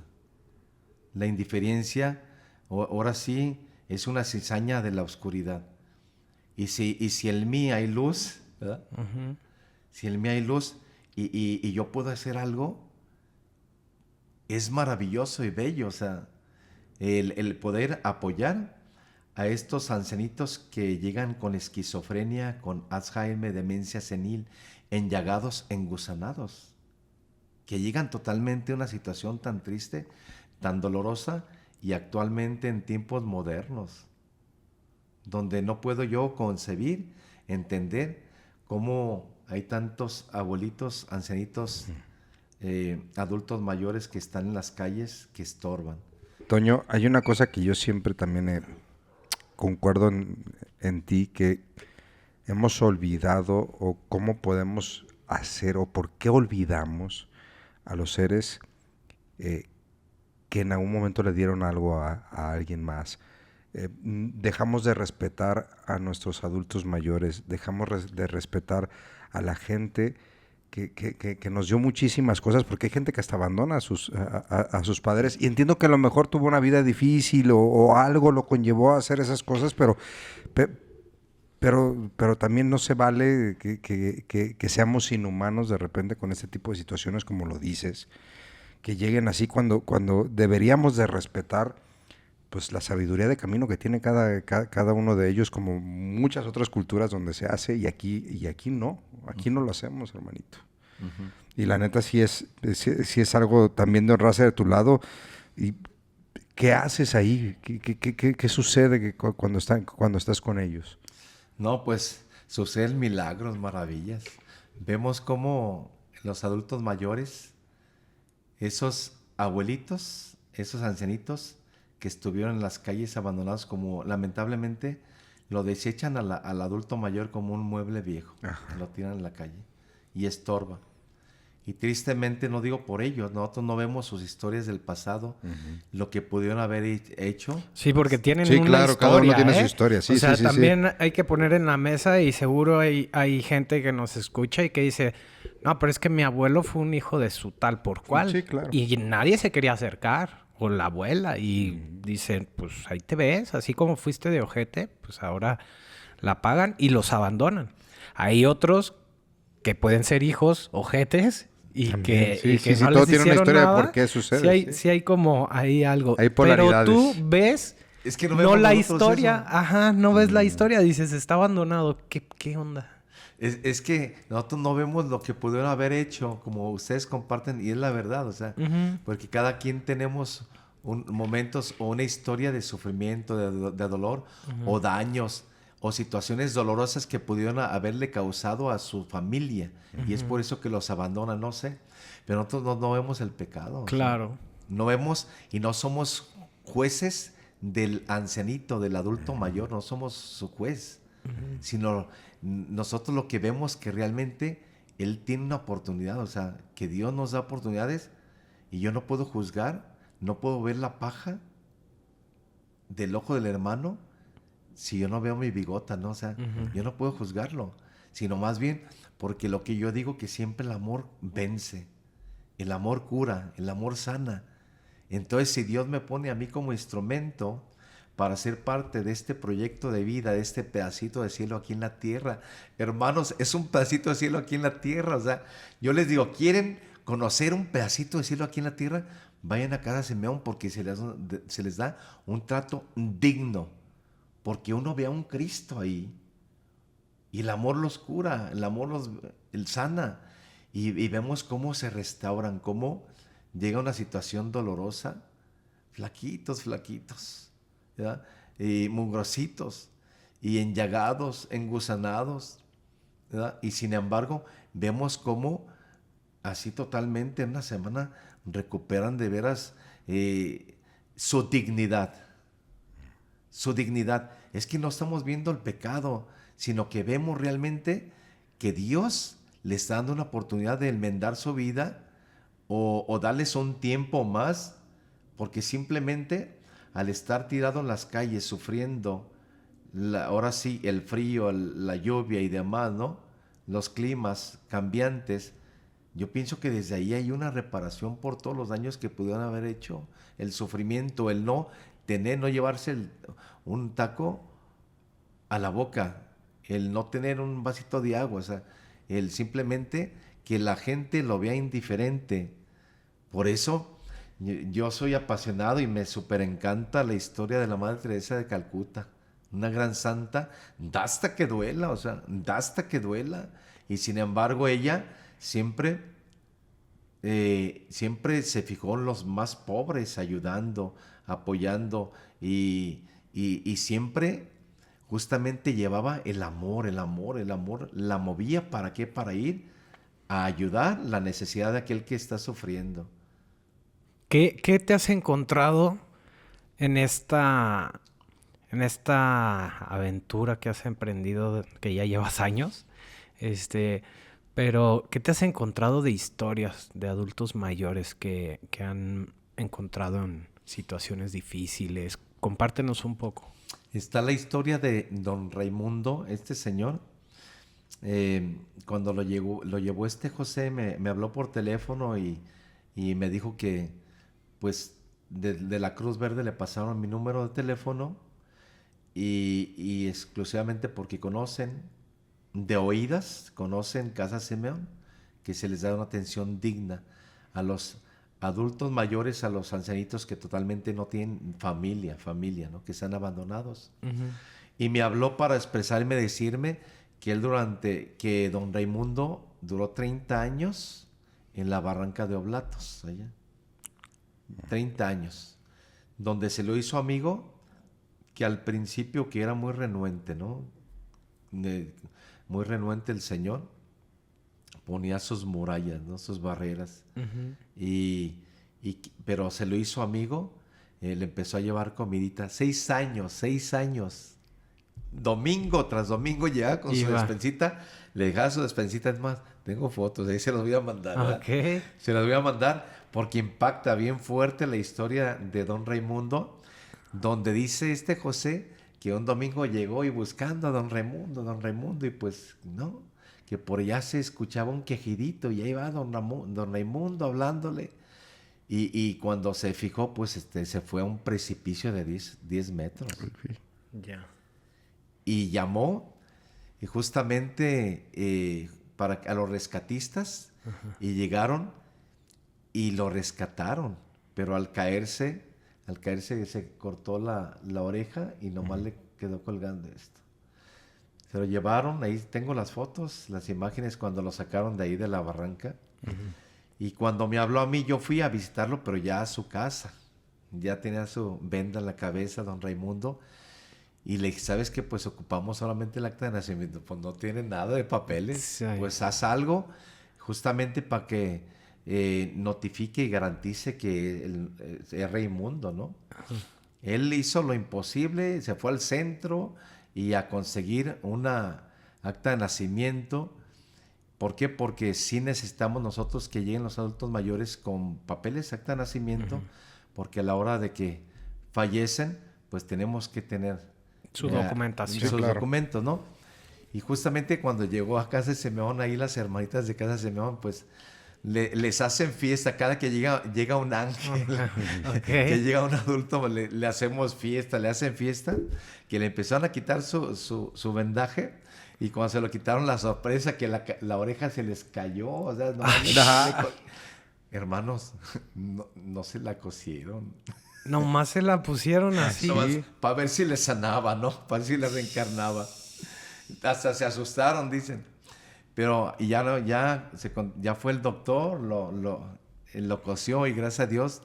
La indiferencia, ahora sí, es una cizaña de la oscuridad. Y si en mí hay luz, ¿verdad? Si en mí hay luz y yo puedo hacer algo, es maravilloso y bello. O sea, el poder apoyar a estos ancianitos que llegan con esquizofrenia, con Alzheimer, demencia senil, enllagados, engusanados, que llegan totalmente a una situación tan triste, tan dolorosa, y actualmente en tiempos modernos, donde no puedo yo concebir, entender cómo hay tantos abuelitos, ancianitos, adultos mayores que están en las calles, que estorban. Toño, hay una cosa que yo siempre también concuerdo en ti, que hemos olvidado, o cómo podemos hacer, o por qué olvidamos a los seres que en algún momento le dieron algo a alguien más. Dejamos de respetar a nuestros adultos mayores, dejamos de respetar a la gente que nos dio muchísimas cosas, porque hay gente que hasta abandona a sus padres, y entiendo que a lo mejor tuvo una vida difícil o algo lo conllevó a hacer esas cosas, pero también no se vale que seamos inhumanos de repente con este tipo de situaciones, como lo dices, que lleguen así cuando deberíamos de respetar pues la sabiduría de camino que tiene cada uno de ellos, como muchas otras culturas donde se hace, y aquí no lo hacemos, hermanito. Y la neta sí es algo también de honrarse de tu lado. ¿Y qué haces ahí? ¿Qué sucede cuando estás con ellos? No, pues suceden milagros, maravillas. Vemos cómo los adultos mayores, esos abuelitos, esos ancianitos que estuvieron en las calles abandonados, como lamentablemente lo desechan al adulto mayor como un mueble viejo. Ajá. Lo tiran en la calle y estorba. Y tristemente, no digo por ellos, nosotros no vemos sus historias del pasado, lo que pudieron haber hecho. Sí, porque tienen una historia. Cada uno tiene su historia. Sí, o sea, sí, también hay que poner en la mesa, y seguro hay gente que nos escucha y que dice, no, pero es que mi abuelo fue un hijo de su tal por cual. Sí, claro. Y nadie se quería acercar, o la abuela, y dicen, pues ahí te ves, así como fuiste de ojete, pues ahora la pagan y los abandonan. Hay otros que pueden ser hijos ojetes, y también, que no todo les tiene una historia nada. de por qué sucede. Sí hay como ahí algo. Hay polaridades. Pero tú ves es que no la historia. Eso. Ajá, no ves la historia. Dices, está abandonado. ¿Qué onda? Es que nosotros no vemos lo que pudieron haber hecho, como ustedes comparten, y es la verdad, o sea, porque cada quien tenemos momentos o una historia de sufrimiento, de dolor, o daños, o situaciones dolorosas que pudieron haberle causado a su familia, y es por eso que los abandonan, no sé, pero nosotros no vemos el pecado. Claro. O sea, no vemos y no somos jueces del ancianito, del adulto mayor, no somos su juez, sino nosotros lo que vemos que realmente él tiene una oportunidad, o sea, que Dios nos da oportunidades, y yo no puedo juzgar, no puedo ver la paja del ojo del hermano si yo no veo mi bigota, ¿no? O sea, yo no puedo juzgarlo, sino más bien porque lo que yo digo, que siempre el amor vence, el amor cura, el amor sana. Entonces, si Dios me pone a mí como instrumento para ser parte de este proyecto de vida, de este pedacito de cielo aquí en la tierra. Hermanos, es un pedacito de cielo aquí en la tierra. O sea, yo les digo, ¿quieren conocer un pedacito de cielo aquí en la tierra? Vayan a Casa Simeón porque se les da un trato digno. Porque uno ve a un Cristo ahí. Y el amor los cura, el amor los sana. Y vemos cómo se restauran, cómo llega una situación dolorosa. Flaquitos, ¿verdad? Y mugrositos, y enllagados, engusanados, ¿verdad? Y sin embargo, vemos cómo así totalmente en una semana recuperan de veras su dignidad. Su dignidad. Es que no estamos viendo el pecado, sino que vemos realmente que Dios les está dando una oportunidad de enmendar su vida o darles un tiempo más, porque simplemente al estar tirado en las calles sufriendo, ahora sí, el frío, la lluvia y demás, ¿no? Los climas cambiantes, yo pienso que desde ahí hay una reparación por todos los daños que pudieron haber hecho, el sufrimiento, el no llevarse un taco a la boca, el no tener un vasito de agua, o sea, el simplemente que la gente lo vea indiferente. Por eso yo soy apasionado y me súper encanta la historia de la Madre Teresa de Calcuta, una gran santa, da hasta que duela, o sea, da hasta que duela. Y sin embargo ella siempre se fijó en los más pobres, ayudando, apoyando y siempre justamente llevaba el amor, la movía. ¿Para qué? Para ir a ayudar la necesidad de aquel que está sufriendo. ¿Qué te has encontrado en esta aventura que has emprendido, que ya llevas años? Pero ¿qué te has encontrado de historias de adultos mayores que han encontrado en situaciones difíciles? Compártenos un poco. Está la historia de don Raimundo, este señor. Cuando lo llevó este José, me habló por teléfono y me dijo que pues de la Cruz Verde le pasaron mi número de teléfono y exclusivamente porque conocen de oídas, conocen Casa Simeón, que se les da una atención digna a los adultos mayores, a los ancianitos que totalmente no tienen familia, ¿no? Que están abandonados. Uh-huh. Y me habló para expresarme, decirme que don Raimundo duró 30 años en la barranca de Oblatos, allá. 30 años, donde se lo hizo amigo, que al principio que era muy renuente, ¿no? Muy renuente el señor, ponía sus murallas, ¿no? Sus barreras. Uh-huh. Pero se lo hizo amigo, le empezó a llevar comidita. 6 años. Domingo tras domingo llegaba con su despensita, le dejaba su despensita. Es más, tengo fotos, ahí se los voy a mandar. Okay. Se las voy a mandar porque impacta bien fuerte la historia de don Raimundo, donde dice este José que un domingo llegó y buscando a don Raimundo, y pues no, que por allá se escuchaba un quejidito y ahí va don Raimundo hablándole. Y cuando se fijó, pues se fue a un precipicio de 10 metros. Ya. Yeah. Y llamó y justamente a los rescatistas. Uh-huh. Y llegaron y lo rescataron, pero al caerse se cortó la oreja y nomás le quedó colgando esto. Se lo llevaron, ahí tengo las fotos, las imágenes cuando lo sacaron de ahí de la barranca. Uh-huh. Y cuando me habló a mí, yo fui a visitarlo, pero ya a su casa. Ya tenía su venda en la cabeza, don Raimundo. Y le dije, ¿sabes qué? Pues ocupamos solamente el acta de nacimiento. Pues no tiene nada de papeles. Sí. Pues haz algo justamente para que notifique y garantice que es Raimundo, ¿no? Uh-huh. Él hizo lo imposible, se fue al centro y a conseguir una acta de nacimiento. ¿Por qué? Porque sí necesitamos nosotros que lleguen los adultos mayores con papeles, acta de nacimiento, uh-huh. Porque a la hora de que fallecen, pues tenemos que tener su documentación. Sus documentos, ¿no? Y justamente cuando llegó a Casa Simeón, ahí las hermanitas de Casa Simeón, pues les hacen fiesta. Cada que llega un ángel, que llega un adulto, le hacemos fiesta, le hacen fiesta. Que le empezaron a quitar su vendaje. Y cuando se lo quitaron, la sorpresa que la oreja se les cayó. O sea, hermanos, no se la cosieron. Nomás se la pusieron así. Para ver si les sanaba, ¿no? Para ver si les reencarnaba. Hasta se asustaron, dicen. Pero y ya fue el doctor, lo cosió y gracias a Dios,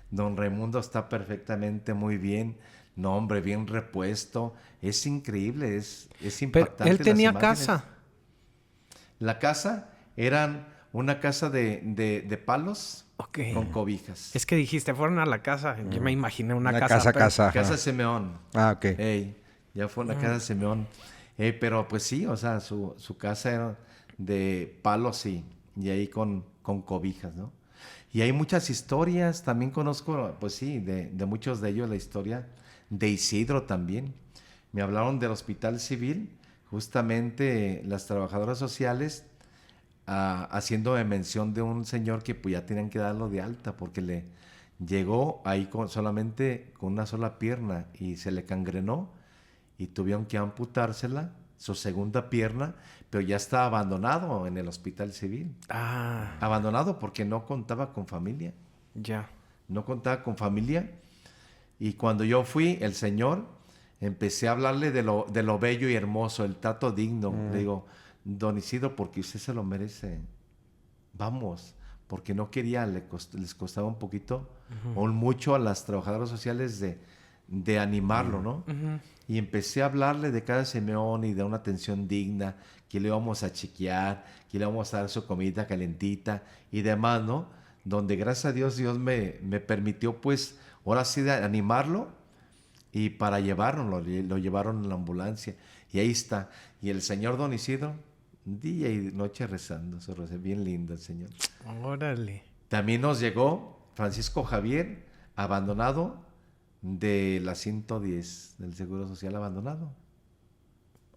don Raimundo está perfectamente muy bien. No, hombre, bien repuesto. Es increíble, es impactante. Pero él tenía casa. La casa eran una casa de palos con cobijas. Es que dijiste, fueron a la casa. Yo me imaginé una casa. Casa Simeón. Ah, ok. Ya fue una casa Simeón. Pero pues sí, o sea, su casa era de palos y ahí con cobijas, ¿no? Y hay muchas historias, también conozco, pues sí, de muchos de ellos la historia de Isidro también. Me hablaron del hospital civil, justamente las trabajadoras sociales, haciendo mención de un señor que pues ya tenían que darlo de alta porque le llegó ahí solamente con una sola pierna y se le cangrenó y tuvieron que amputársela, su segunda pierna, pero ya está abandonado en el hospital civil. Abandonado porque no contaba con familia. Ya. No contaba con familia. Y cuando yo fui, el señor, empecé a hablarle de lo bello y hermoso, el trato digno. Le digo, don Isidro, porque usted se lo merece. Vamos, porque no quería, les costaba un poquito o mucho a las trabajadoras sociales de animarlo, ¿no? Y empecé a hablarle de cada Simeón y de una atención digna, que le íbamos a chequear, que le íbamos a dar su comida calentita y demás, ¿no? Donde gracias a Dios me permitió, pues, ahora sí de animarlo y para llevarlo, lo llevaron en la ambulancia. Y ahí está. Y el señor don Isidro, día y noche rezando, bien lindo el señor. Órale. También nos llegó Francisco Javier, abandonado de la 110 del Seguro Social, abandonado.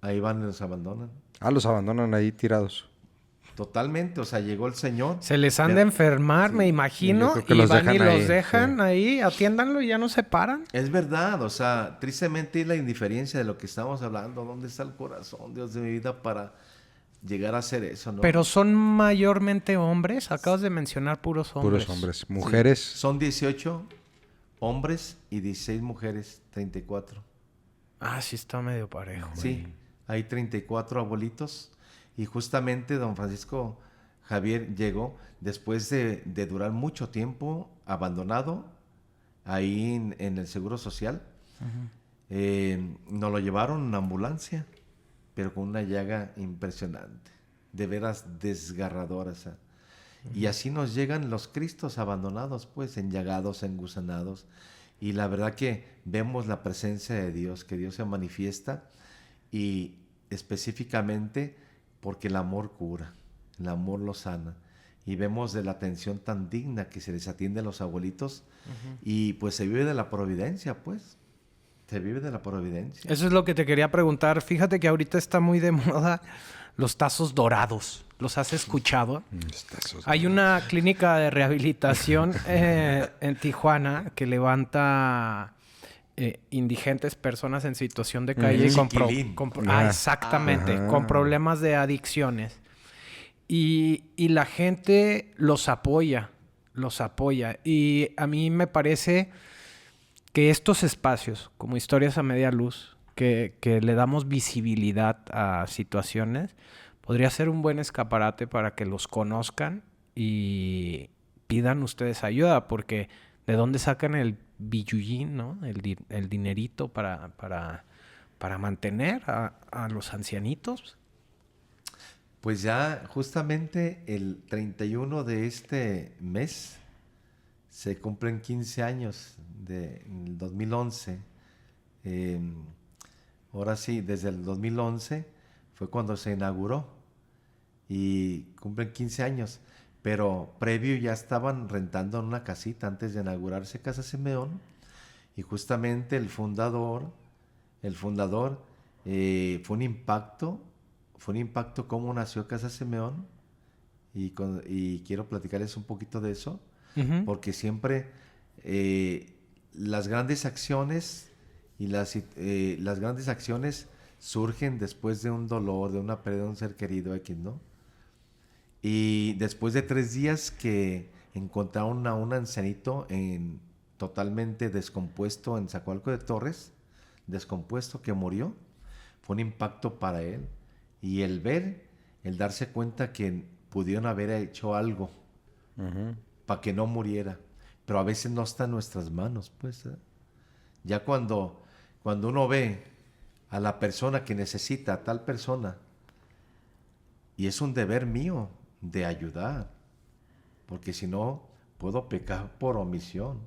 Ahí van y los abandonan. Los abandonan ahí tirados. Totalmente, o sea, llegó el señor. Se les han de enfermar, me imagino, y van y los dejan ahí, atiéndanlo y ya no se paran. Es verdad, o sea, tristemente la indiferencia de lo que estamos hablando. ¿Dónde está el corazón, Dios de mi vida, para llegar a hacer eso, no? Pero son mayormente hombres, acabas de mencionar puros hombres. Puros hombres. Mujeres. Sí, son 18 hombres y 16 mujeres, 34. Sí está medio parejo. Sí, hay 34 abuelitos. Y justamente don Francisco Javier llegó después de durar mucho tiempo abandonado ahí en el Seguro Social. Nos lo llevaron en ambulancia, pero con una llaga impresionante, de veras desgarradora. Y así nos llegan los Cristos abandonados, pues, enllagados, engusanados. Y la verdad que vemos la presencia de Dios, que Dios se manifiesta y específicamente porque el amor cura, el amor lo sana. Y vemos de la atención tan digna que se les atiende a los abuelitos. Y pues se vive de la providencia, pues. Se vive de la providencia. Eso es lo que te quería preguntar. Fíjate que ahorita está muy de moda los tazos dorados. ¿Los has escuchado? Hay una clínica de rehabilitación en Tijuana que levanta indigentes, personas en situación de calle exactamente, con problemas de adicciones. Y la gente los apoya. Y a mí me parece que estos espacios, como Historias a Media Luz, que le damos visibilidad a situaciones, podría ser un buen escaparate para que los conozcan y pidan ustedes ayuda, porque ¿de dónde sacan el billuyín, no? El dinerito para mantener a los ancianitos? Pues ya justamente el 31 de este mes se cumplen 15 años del 2011. Ahora sí, desde el 2011 fue cuando se inauguró y cumplen 15 años. Pero previo ya estaban rentando en una casita antes de inaugurarse Casa Simeón. Y justamente el fundador fue un impacto cómo nació Casa Simeón. y quiero platicarles un poquito de eso, Ujú. porque siempre las grandes acciones las grandes acciones surgen después de un dolor, de una pérdida de un ser querido X, ¿no? Y después de 3 días que encontraron a un ancianito totalmente descompuesto en Zacualco de Torres, descompuesto, que murió, fue un impacto para él. Y el darse cuenta que pudieron haber hecho algo para que no muriera. Pero a veces no está en nuestras manos, pues. Ya cuando uno ve a la persona que necesita a tal persona, y es un deber mío de ayudar, porque si no, puedo pecar por omisión,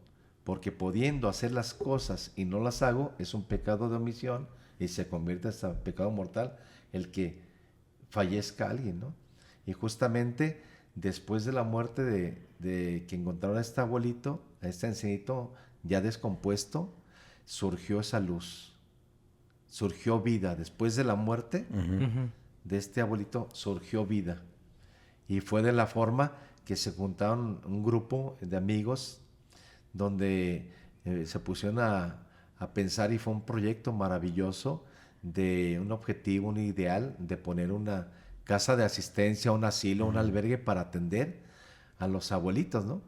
porque pudiendo hacer las cosas y no las hago, es un pecado de omisión y se convierte hasta pecado mortal el que fallezca alguien, ¿no? Y justamente después de la muerte de que encontraron a este abuelito, a este ancianito ya descompuesto, surgió esa luz, surgió vida. Después de la muerte Ujú. de este abuelito, surgió vida. Y fue de la forma que se juntaron un grupo de amigos donde se pusieron a pensar, y fue un proyecto maravilloso de un objetivo, un ideal de poner una casa de asistencia, un asilo, un albergue para atender a los abuelitos, ¿no?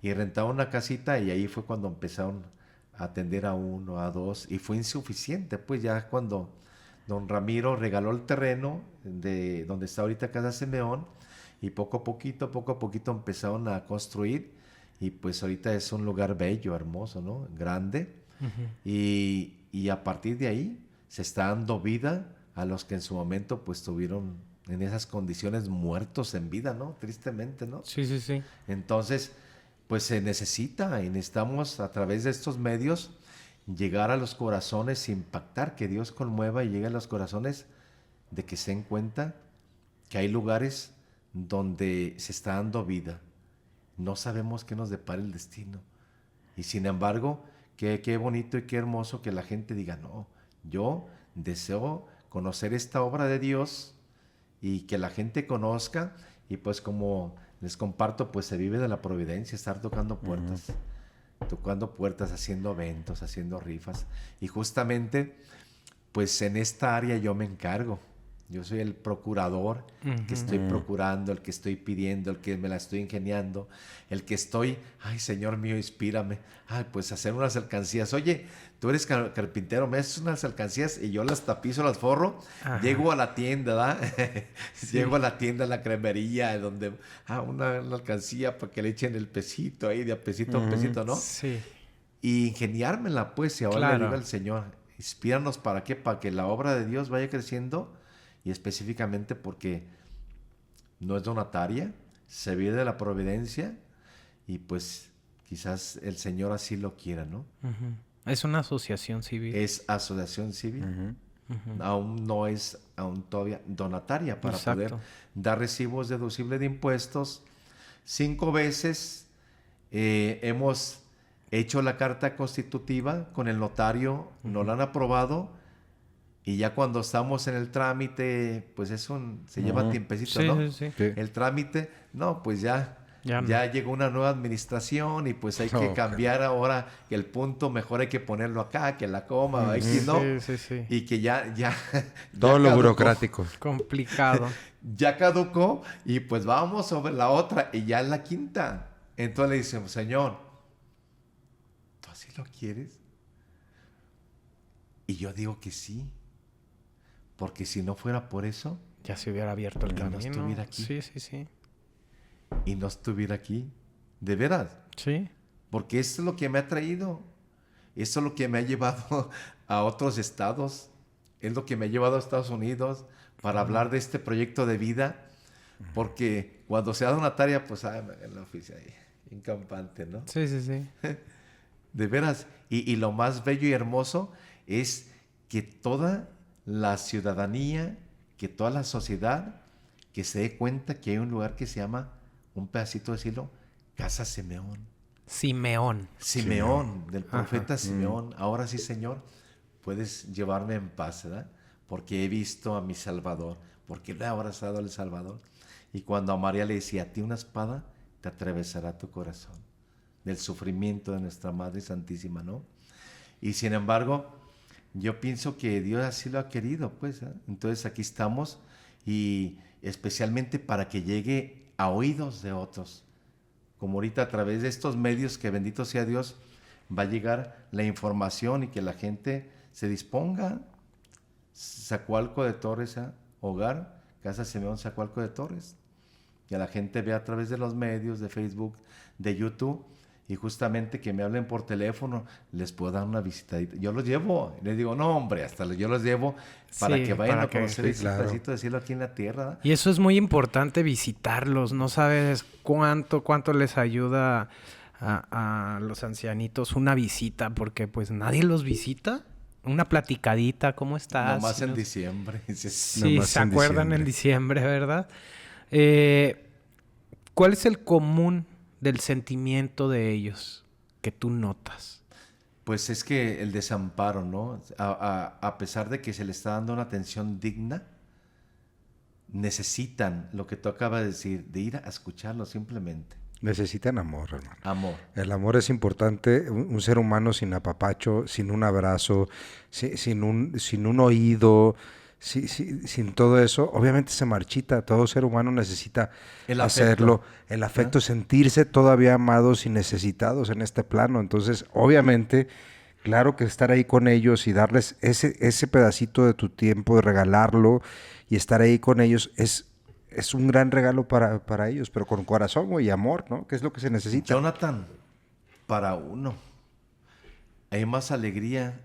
Y rentaron una casita y ahí fue cuando empezaron a atender a uno, a dos, y fue insuficiente, pues ya cuando don Ramiro regaló el terreno de donde está ahorita Casa Simeón, y poco a poquito empezaron a construir, y pues ahorita es un lugar bello, hermoso, ¿no? Grande, y a partir de ahí se está dando vida a los que en su momento pues tuvieron en esas condiciones muertos en vida, ¿no? Tristemente, ¿no? Sí, sí, sí. Entonces, pues se necesita y necesitamos a través de estos medios llegar a los corazones, impactar, que Dios conmueva y llegue a los corazones de que se den cuenta que hay lugares donde se está dando vida. No sabemos qué nos depara el destino. Y sin embargo, qué bonito y qué hermoso que la gente diga, no, yo deseo conocer esta obra de Dios y que la gente conozca, y pues como les comparto, pues se vive de la providencia, estar tocando puertas, haciendo eventos, haciendo rifas, y justamente pues en esta área yo me encargo. Yo soy el procurador, que estoy procurando, el que estoy pidiendo, el que me la estoy ingeniando, el que estoy, ay Señor mío, inspírame, ay pues hacer unas alcancías. Oye, tú eres carpintero, me haces unas alcancías y yo las tapizo, las forro. Ajá. Llego a la tienda, ¿verdad? Sí. Llego a la tienda, a la cremería, donde, una alcancía para que le echen el pesito ahí, de a pesito a pesito, ¿no? Sí. Y ingeniármela, pues, y ahora Claro. le digo al Señor, inspíranos, ¿para qué? Para que la obra de Dios vaya creciendo, y específicamente porque no es donataria, se vive de la providencia, y pues quizás el Señor así lo quiera, ¿no? Ujú. Es una asociación civil. Es asociación civil, aún no es todavía donataria para Exacto. poder dar recibos deducibles de impuestos. 5 veces hemos hecho la carta constitutiva con el notario, no la han aprobado, y ya cuando estamos en el trámite, pues se lleva tiempecito, Sí, ¿no? sí, sí. Sí. El trámite, no, pues ya Ya no. llegó una nueva administración, y pues hay que Ok. cambiar ahora que el punto, mejor hay que ponerlo acá, que la coma, aquí, ¿no? Sí, sí, sí. Y que ya Todo lo caducó. burocrático. Complicado. Ya caducó, y pues vamos sobre la otra, y ya en la quinta. Entonces le decimos, Señor, ¿tú así lo quieres? Y yo digo que sí, porque si no fuera por eso, Ya se hubiera abierto el Y no camino. estuviera aquí. Sí, sí, sí. y no estuviera aquí, de veras, Sí. porque esto es lo que me ha traído, esto es lo que me ha llevado a otros estados, es lo que me ha llevado a Estados Unidos para hablar de este proyecto de vida, porque cuando se da donataria, pues en la oficina ahí, bien campante, ¿no? Sí, sí, sí. De veras, y lo más bello y hermoso es que toda la ciudadanía, que toda la sociedad, que se dé cuenta que hay un lugar que se llama, un pedacito de cielo, Casa Simeón. Simeón. Simeón, del profeta Ajá. Simeón. Ahora sí, Señor, puedes llevarme en paz, ¿verdad? Porque he visto a mi Salvador, porque le he abrazado al Salvador. Y cuando a María le decía, a ti una espada te atravesará tu corazón, del sufrimiento de nuestra Madre Santísima, ¿no? Y sin embargo, yo pienso que Dios así lo ha querido, pues, ¿eh? Entonces aquí estamos, y especialmente para que llegue a oídos de otros, como ahorita a través de estos medios, que bendito sea Dios, va a llegar la información y que la gente se disponga. Zacualco de Torres, ¿eh? Hogar, Casa Simeón, Zacualco de Torres. Que la gente vea a través de los medios, de Facebook, de YouTube, y justamente que me hablen por teléfono, les puedo dar una visitadita. Yo los llevo, les digo, no hombre, yo los llevo para que vayan a conocer ese pedacito de cielo aquí en la tierra, ¿verdad? Y eso es muy importante, visitarlos. No sabes cuánto les ayuda a los ancianitos una visita, porque pues nadie los visita. Una platicadita, ¿cómo estás? Nomás en diciembre. Sí, se acuerdan en diciembre, ¿verdad? ¿Cuál es el común del sentimiento de ellos que tú notas? Pues es que el desamparo, ¿no? A pesar de que se les está dando una atención digna, necesitan lo que tú acabas de decir, de ir a escucharlo simplemente. Necesitan amor, hermano. Amor. El amor es importante. Un ser humano sin apapacho, sin un abrazo, sin un oído, sin todo eso, obviamente se marchita. Todo ser humano necesita hacerlo. El afecto, sentirse todavía amados y necesitados en este plano. Entonces, obviamente, claro que estar ahí con ellos y darles ese pedacito de tu tiempo, de regalarlo y estar ahí con ellos es un gran regalo para ellos, pero con corazón y amor, ¿no? Que es lo que se necesita. Jonathan, para uno hay más alegría,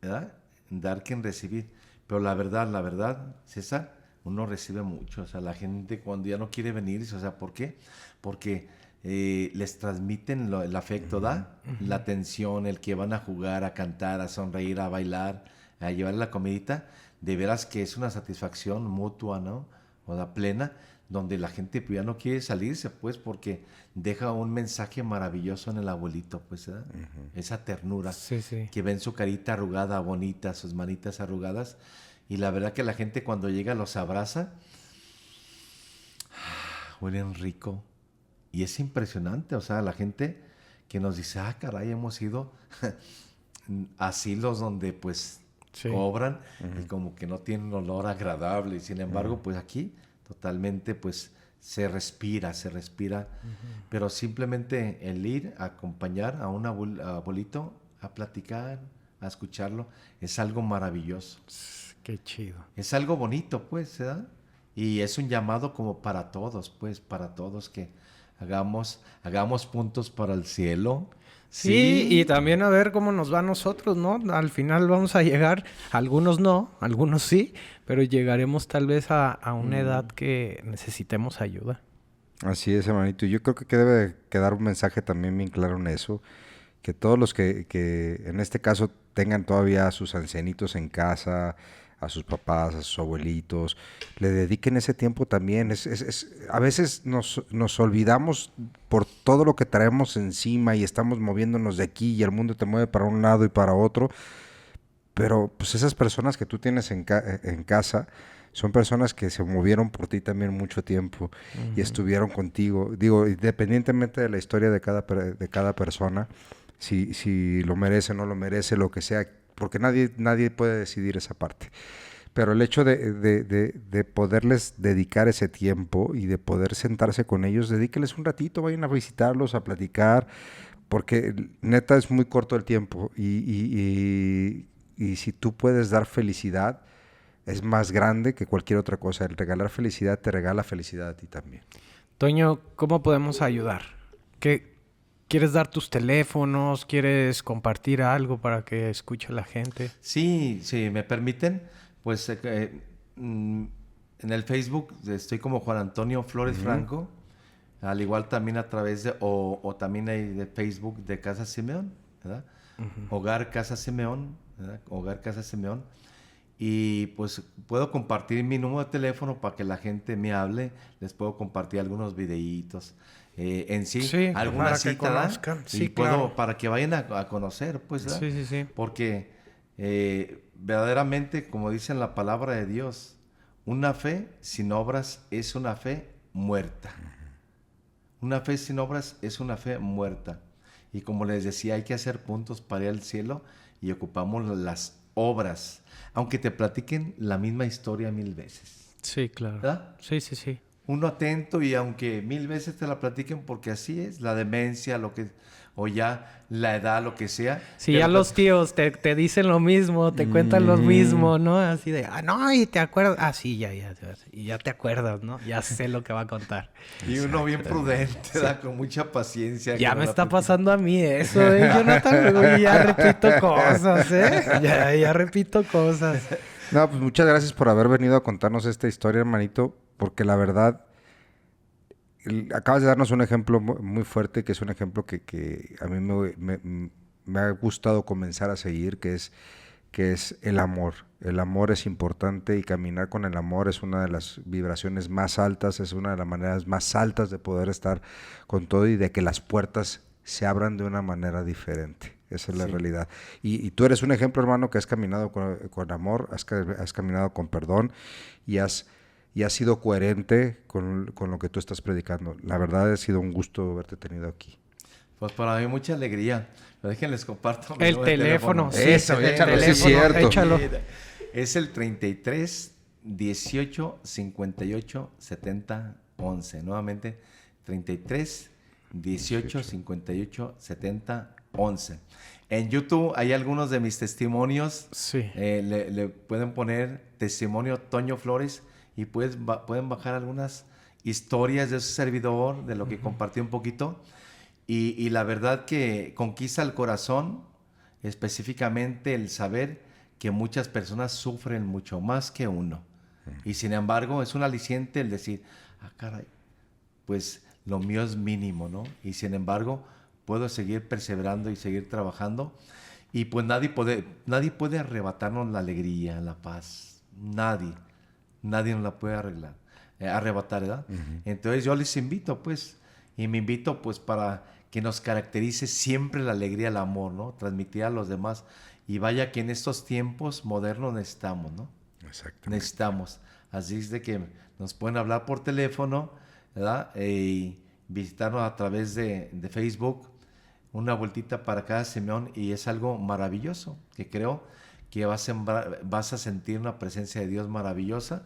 ¿verdad?, en dar que en recibir. Pero la verdad, César, uno recibe mucho. O sea, la gente cuando ya no quiere venir, o sea, ¿por qué? Porque les transmiten el afecto, ¿da? La atención, el que van a jugar, a cantar, a sonreír, a bailar, a llevar la comidita. De veras que es una satisfacción mutua, ¿no? O la plena, donde la gente pues, ya no quiere salirse, pues, porque deja un mensaje maravilloso en el abuelito, pues, ¿verdad? Esa ternura, que ven su carita arrugada, bonita, sus manitas arrugadas, y la verdad que la gente cuando llega los abraza, huelen rico, y es impresionante, o sea, la gente que nos dice, caray, hemos ido a asilos donde, pues, cobran y como que no tienen un olor agradable, y sin embargo pues aquí totalmente pues se respira, pero simplemente el ir a acompañar a un abuelito a platicar, a escucharlo, es algo maravilloso. Qué chido. Es algo bonito, pues, ¿verdad? Y es un llamado como para todos, pues, para todos que hagamos puntos para el cielo. Sí, y también a ver cómo nos va a nosotros, ¿no? Al final vamos a llegar, algunos no, algunos sí, pero llegaremos tal vez a una edad que necesitemos ayuda. Así es, hermanito. Yo creo que debe quedar un mensaje también bien claro en eso, que todos los que en este caso tengan todavía a sus ancianitos en casa, a sus papás, a sus abuelitos, le dediquen ese tiempo también. A veces nos olvidamos por todo lo que traemos encima y estamos moviéndonos de aquí y el mundo te mueve para un lado y para otro, pero pues esas personas que tú tienes en casa son personas que se movieron por ti también mucho tiempo y estuvieron contigo. Digo, independientemente de la historia de cada persona, si lo merece o no lo merece, lo que sea, porque nadie puede decidir esa parte. Pero el hecho de poderles dedicar ese tiempo y de poder sentarse con ellos, dedíqueles un ratito, vayan a visitarlos, a platicar, porque neta es muy corto el tiempo y si tú puedes dar felicidad, es más grande que cualquier otra cosa. El regalar felicidad te regala felicidad a ti también. Toño, ¿cómo podemos ayudar? ¿Quieres dar tus teléfonos? ¿Quieres compartir algo para que escuche la gente? Sí, si me permiten, pues en el Facebook estoy como Juan Antonio Flores Franco, al igual también a través de, o también hay de Facebook de Casa Simeón, ¿verdad? Hogar Casa Simeón, ¿verdad? Hogar Casa Simeón. Y pues puedo compartir mi número de teléfono para que la gente me hable, les puedo compartir algunos videitos. En sí, alguna para cita, que conozcan. Sí, y puedo, claro. para que vayan a conocer, pues, ¿verdad? Sí. Porque verdaderamente, como dice en la palabra de Dios, una fe sin obras es una fe muerta. Una fe sin obras es una fe muerta. Y como les decía, hay que hacer puntos para ir al cielo y ocupamos las obras, aunque te platiquen la misma historia 1000 veces. Sí, claro. ¿Verdad? Sí. Uno atento, y aunque 1000 veces te la platiquen, porque así es, la demencia, o ya la edad, lo que sea. Sí, ya los tíos te dicen lo mismo, te cuentan lo mismo, ¿no? Así de, no, y te acuerdas. Ah, sí, ya. Y ya te acuerdas, ¿no? Ya sé lo que va a contar. Y uno bien prudente, da con mucha paciencia. Ya me está pasando a mí eso, Jonathan. Luego ya repito cosas, Ya repito cosas. No, pues muchas gracias por haber venido a contarnos esta historia, hermanito, porque la verdad, acabas de darnos un ejemplo muy fuerte, que es un ejemplo que a mí me ha gustado comenzar a seguir, que es el amor. El amor es importante, y caminar con el amor es una de las vibraciones más altas, es una de las maneras más altas de poder estar con todo y de que las puertas se abran de una manera diferente. Esa es la realidad. Y tú eres un ejemplo, hermano, que has caminado con amor, has caminado con perdón, y has sido coherente con lo que tú estás predicando. La verdad, ha sido un gusto haberte tenido aquí. Pues para mí mucha alegría. Pero déjenles comparto el teléfono. Sí, eso, échalo, sí es cierto. Échalo. Es el 33 18 58 70 11. Nuevamente, 33 18 58 70 11. En YouTube hay algunos de mis testimonios. Sí. Le pueden poner testimonio Toño Flores, y pueden bajar algunas historias de su servidor, de lo que compartí un poquito. Y la verdad que conquista el corazón, específicamente el saber que muchas personas sufren mucho más que uno. Y sin embargo, es un aliciente el decir, caray, pues lo mío es mínimo, ¿no? Y sin embargo, puedo seguir perseverando y seguir trabajando. Y pues nadie puede arrebatarnos la alegría, la paz. Nadie nos la puede arrebatar, ¿verdad? Entonces yo les invito, pues, y me invito, pues, para que nos caracterice siempre la alegría, el amor, ¿no? Transmitir a los demás. Y vaya que en estos tiempos modernos necesitamos, ¿no? Exactamente. Necesitamos. Así es de que nos pueden hablar por teléfono, ¿verdad? Y visitarnos a través de Facebook. Una vueltita para cada Simeón, y es algo maravilloso, que creo que vas a sentir una presencia de Dios maravillosa.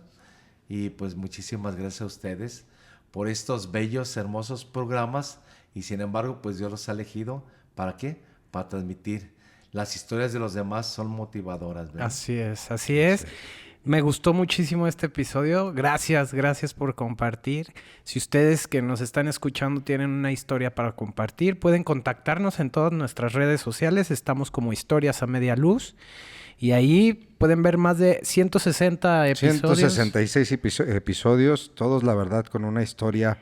Y pues muchísimas gracias a ustedes por estos bellos, hermosos programas. Y sin embargo, pues Dios los ha elegido. ¿Para qué? Para transmitir. Las historias de los demás son motivadoras, ¿verdad? Así es. Me gustó muchísimo este episodio. Gracias por compartir. Si ustedes que nos están escuchando tienen una historia para compartir, pueden contactarnos en todas nuestras redes sociales. Estamos como Historias a Media Luz. Y ahí pueden ver más de 160 episodios. 166 episodios, todos, la verdad, con una historia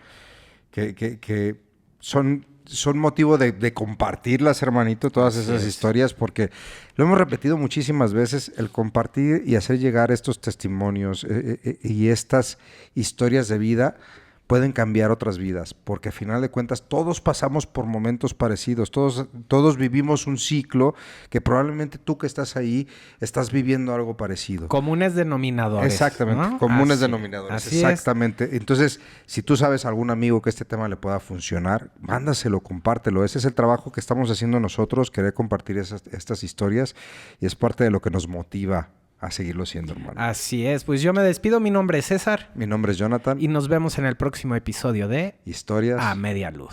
que son motivo de compartirlas, hermanito, todas esas historias, porque lo hemos repetido muchísimas veces, el compartir y hacer llegar estos testimonios y estas historias de vida pueden cambiar otras vidas, porque al final de cuentas todos pasamos por momentos parecidos, todos vivimos un ciclo que probablemente tú que estás ahí estás viviendo algo parecido. Comunes denominadores. Exactamente, ¿no? comunes denominadores, así exactamente. Entonces, si tú sabes algún amigo que este tema le pueda funcionar, mándaselo, compártelo. Ese es el trabajo que estamos haciendo nosotros, querer compartir estas historias, y es parte de lo que nos motiva a seguirlo siendo, hermano. Así es. Pues yo me despido. Mi nombre es César. Mi nombre es Jonathan. Y nos vemos en el próximo episodio de Historias a Media Luz.